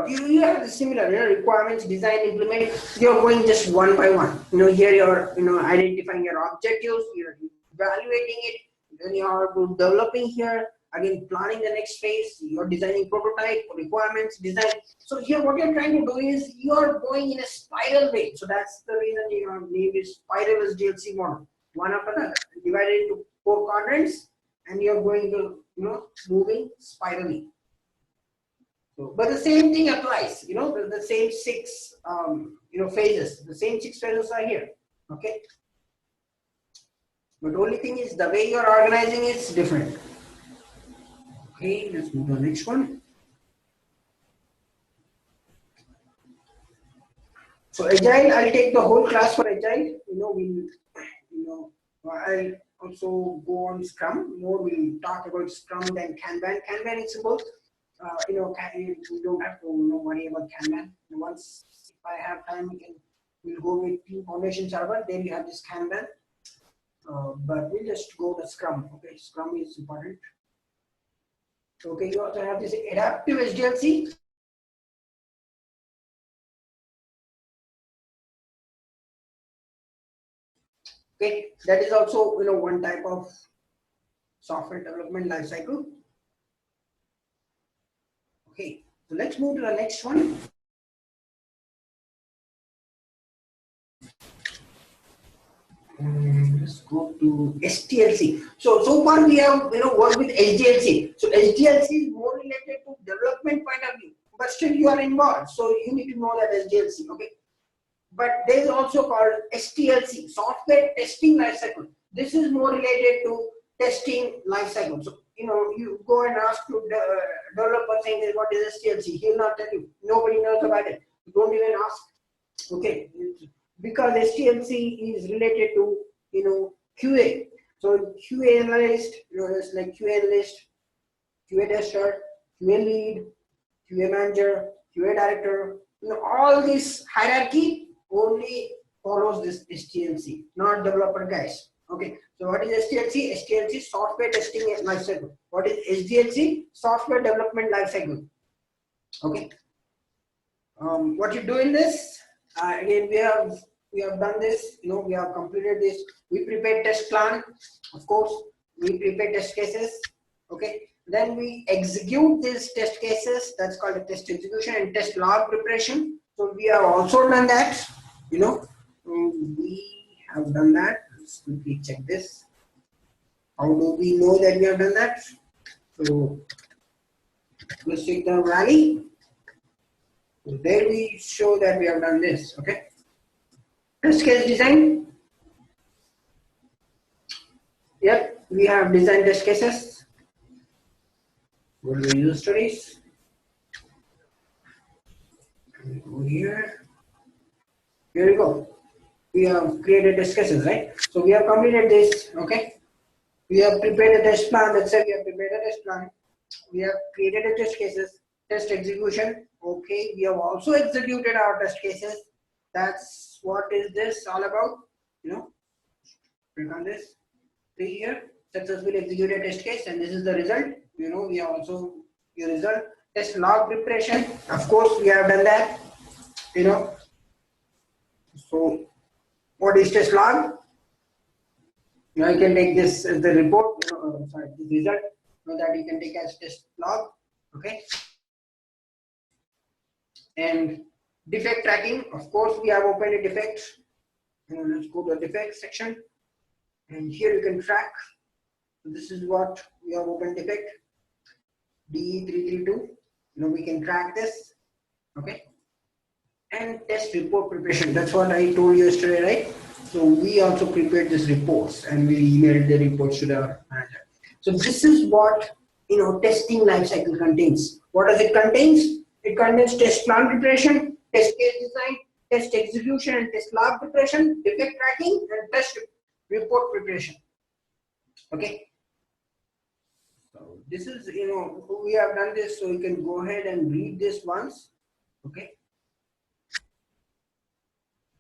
you have the similar, you know, requirements, design, implement. You're going just one by one. You know, here you're, you know, identifying your objectives, you're evaluating it, then you are developing here. Again, planning the next phase, you're designing prototype, requirements, design. So here what you're trying to do is you're going in a spiral way. So that's the reason your name is spiral SDLC model. One after another, divided into 4 quadrants, and you're going to, you know, moving spirally. So, but the same thing applies, you know, the same 6, you know, phases. The same 6 phases are here. Okay. But the only thing is the way you're organizing is different. Okay, let's move to the next one. So agile, I'll take the whole class for agile. You know, we'll I'll also go on Scrum more. We'll talk about Scrum than Kanban. Kanban is both. You don't have to worry about Kanban. Once if I have time, we'll go with Team Foundation Server. Then you have this Kanban. But we'll just go to Scrum. Okay, Scrum is important. Okay, you also have this adaptive SDLC. Okay, that is also one type of software development lifecycle. Okay, so let's move to the next one. Let's go to SDLC. So far we have worked with SDLC. So SDLC is more related to development point of view, but still you are involved. So you need to know that SDLC. Okay, but there is also called STLC, software testing lifecycle. This is more related to testing lifecycle. So you go and ask to the developer saying what is STLC. He'll not tell you. Nobody knows about it. You don't even ask. Okay, because STLC is related to QA. So QA analyst, it's like QA analyst, QA tester, QA lead, QA manager, QA director. All this hierarchy only follows this STLC, not developer guys. Okay, so what is STLC? STLC, software testing lifecycle. What is SDLC? Software development lifecycle. Okay. What you do in this? Again, we have done this. We have completed this. We prepare test plan. Of course, we prepare test cases. Okay. Then we execute these test cases. That's called a test execution and test log preparation. So we have also done that. We have done that. Let's quickly check this. How do we know that we have done that? So let's take the rally. So there we show that we have done this. Okay. Test case design. Yep, we have designed test cases. Go to the user stories. Go here. Here we go. We have created test cases, right? So we have completed this. Okay. We have prepared a test plan. Let's say we have prepared a test plan. We have created a test cases. Test execution. Okay. We have also executed our test cases. That's what is this all about? Click on this. See here. Successfully executed test case, and this is the result. We have also your result. Test log preparation. Of course, we have done that. So what is test log? Now you can take this as the report. Sorry, the result. That you can take as test log. Okay. And defect tracking. Of course, we have opened a defect. Let's go to the defect section, and here you can track. So this is what we have opened defect. DE332. We can track this. Okay. And test report preparation. That's what I told you yesterday, right? So we also prepared these reports and we emailed the reports to the manager. So this is what testing lifecycle contains. What does it contains? It contains test plan preparation, test case design, test execution and test log preparation, defect tracking, and test report preparation. Okay. So this is we have done this, so you can go ahead and read this once. Okay.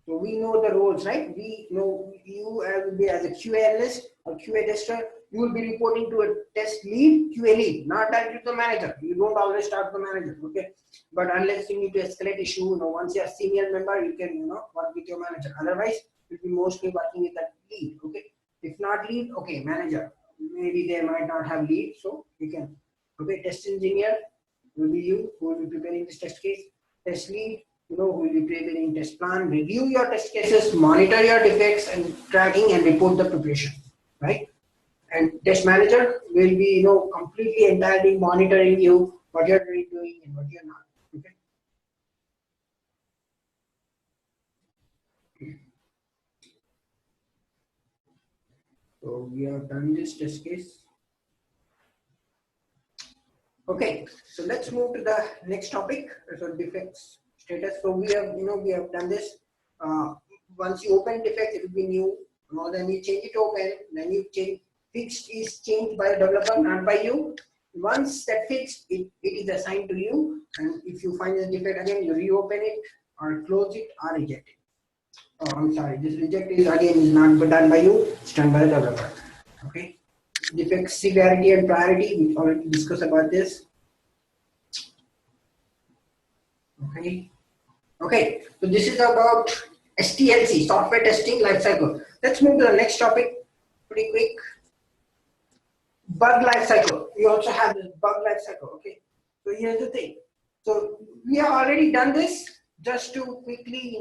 So we know the roles, right? We know you will be as a QA analyst or QA tester. You will be reporting to a test lead, QA lead, not directly to the manager. You don't always start with the manager, okay? But unless you need to escalate issue, once you're a senior member, you can work with your manager. Otherwise, you'll be mostly working with that lead, okay? If not lead, okay, manager. Maybe they might not have lead, so you can. Okay, test engineer will be you who will be preparing this test case. Test lead, who will be preparing test plan, review your test cases, monitor your defects and tracking and report the preparation, right? And test manager will be, completely entirely monitoring you, what you're doing and what you're not. Okay. So we have done this test case. Okay, so let's move to the next topic. So defects status. So we have, we have done this. Once you open defects, it will be new. Now then you change it open, then you change fixed is changed by the developer, not by you. Once that fixed, it is assigned to you, and if you find the defect again, you reopen it or close it or reject it. Oh, I'm sorry, this reject is again is not done by you, it's done by the developer. Okay. Defect severity and priority, we already discussed about this. Okay. Okay, so this is about STLC, software testing lifecycle. Let's move to the next topic pretty quick. Bug lifecycle. We also have this bug lifecycle. Okay, so here's the thing. So we have already done this. Just to quickly,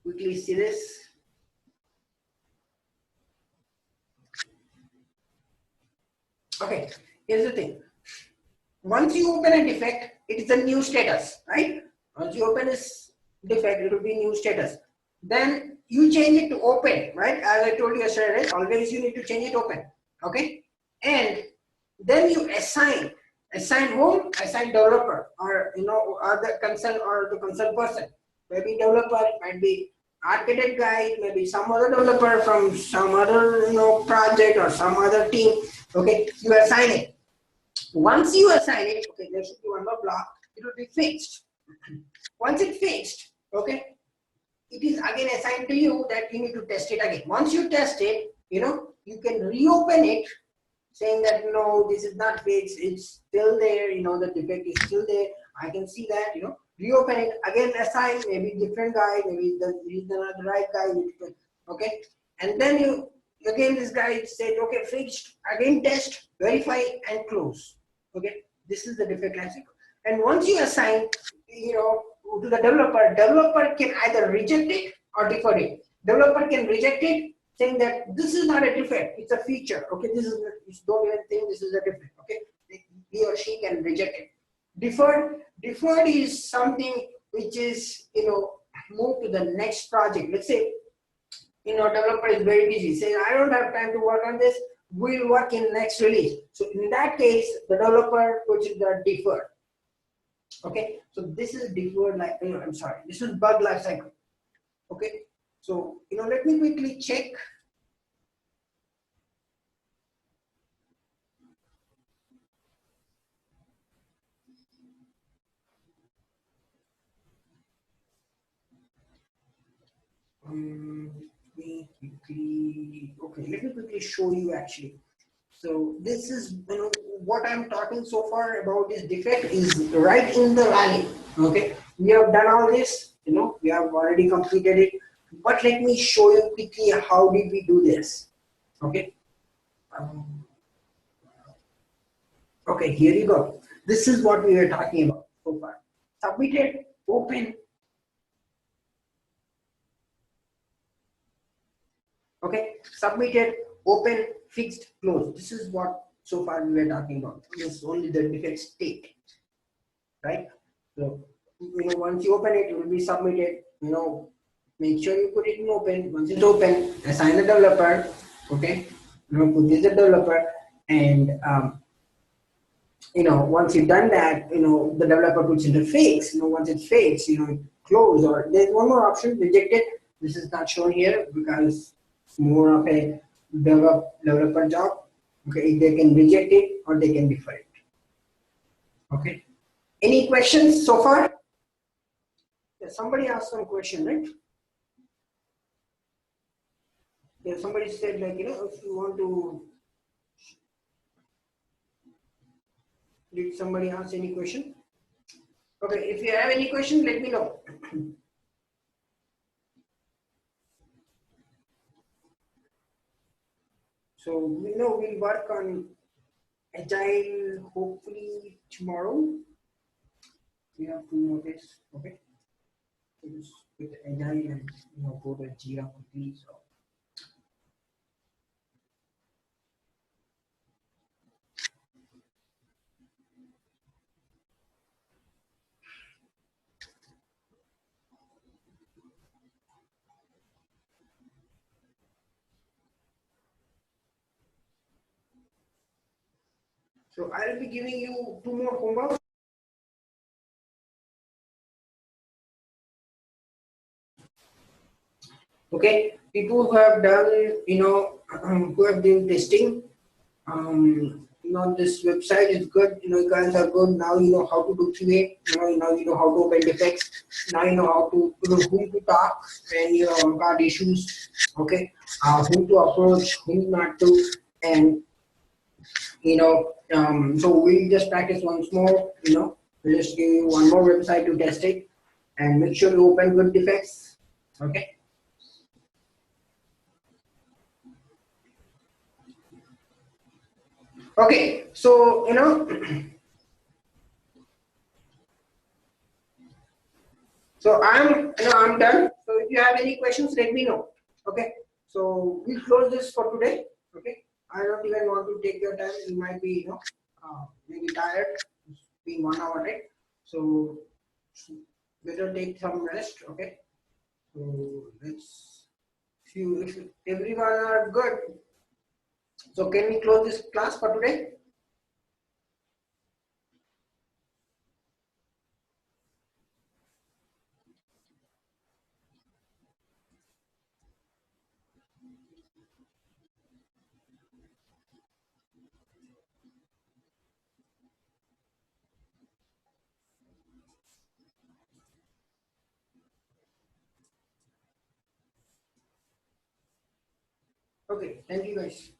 quickly see this. Okay, here's the thing. Once you open a defect, it is a new status, right? Once you open this defect, it will be new status. Then you change it to open, right? As I told you yesterday, right? Always you need to change it open, okay? And then you assign whom? Assign developer, or other concern, or the concerned person. Maybe developer, might be architect guy, maybe some other developer from some other project or some other team. Okay, you assign it. Once you assign it, okay, there should be one more block, it will be fixed. Once it's fixed, okay, it is again assigned to you that you need to test it again. Once you test it, you can reopen it saying that no, this is not fixed, it's still there, the defect is still there, I can see that, reopen it, again assign, maybe different guy, maybe he's not the right guy, okay, and then you, again this guy said, okay, fixed, again test, verify and close, okay, this is the defect lifecycle. And once you assign, to the developer can either reject it or defer it. Developer can reject it, saying that this is not a defect, it's a feature. Okay, don't even think this is a defect. Okay, he or she can reject it. Deferred is something which is move to the next project. Let's say developer is very busy, saying I don't have time to work on this. We'll work in next release. So in that case, the developer puts it the deferred. Okay, so this is deferred I'm sorry, this is bug life cycle. Okay, so let me quickly check. Let me quickly show you actually. So this is what I'm talking so far about this defect is right in the valley. Okay, we have done all this, we have already completed it, but let me show you quickly how did we do this. Okay, okay, here you go. This is what we were talking about so far. Submitted, open. Okay, submitted, open, fixed, close. This is what so far we were talking about. This is only the defect state, right? So once you open it, it will be submitted. Make sure you put it in open. Once it's open, assign the developer. Okay, put this the developer, and once you've done that, the developer puts in the fix. Once it's fixed, close, or there's one more option, reject it. This is not shown here because it's more of a developer job. Okay, they can reject it or they can defer it. Okay. Any questions so far? Yeah, somebody asked some question, right? Yeah, somebody said if you want to. Did somebody ask any question? Okay, if you have any question, let me know. So we'll work on agile hopefully tomorrow. We have to know this. Okay. With agile and go to Jira quickly. So I'll be giving you 2 more homework. Okay, people who have done, who have been testing, this website is good. You guys are good. Now you know how to do QA. Now you know how to open defects. Now you know how to, whom to talk when you got issues. Okay, whom to approach, whom not to, and so we'll just practice once more. We'll just give you one more website to test it, and make sure you open good defects. Okay. Okay, so so I'm done. So if you have any questions, let me know. Okay, so we'll close this for today. Okay, I don't even want to take your time. You might be maybe tired. It's been 1 hour, right? So better take some rest. Okay, so let's if everyone are good. So can we close this class for today? Okay, thank you guys.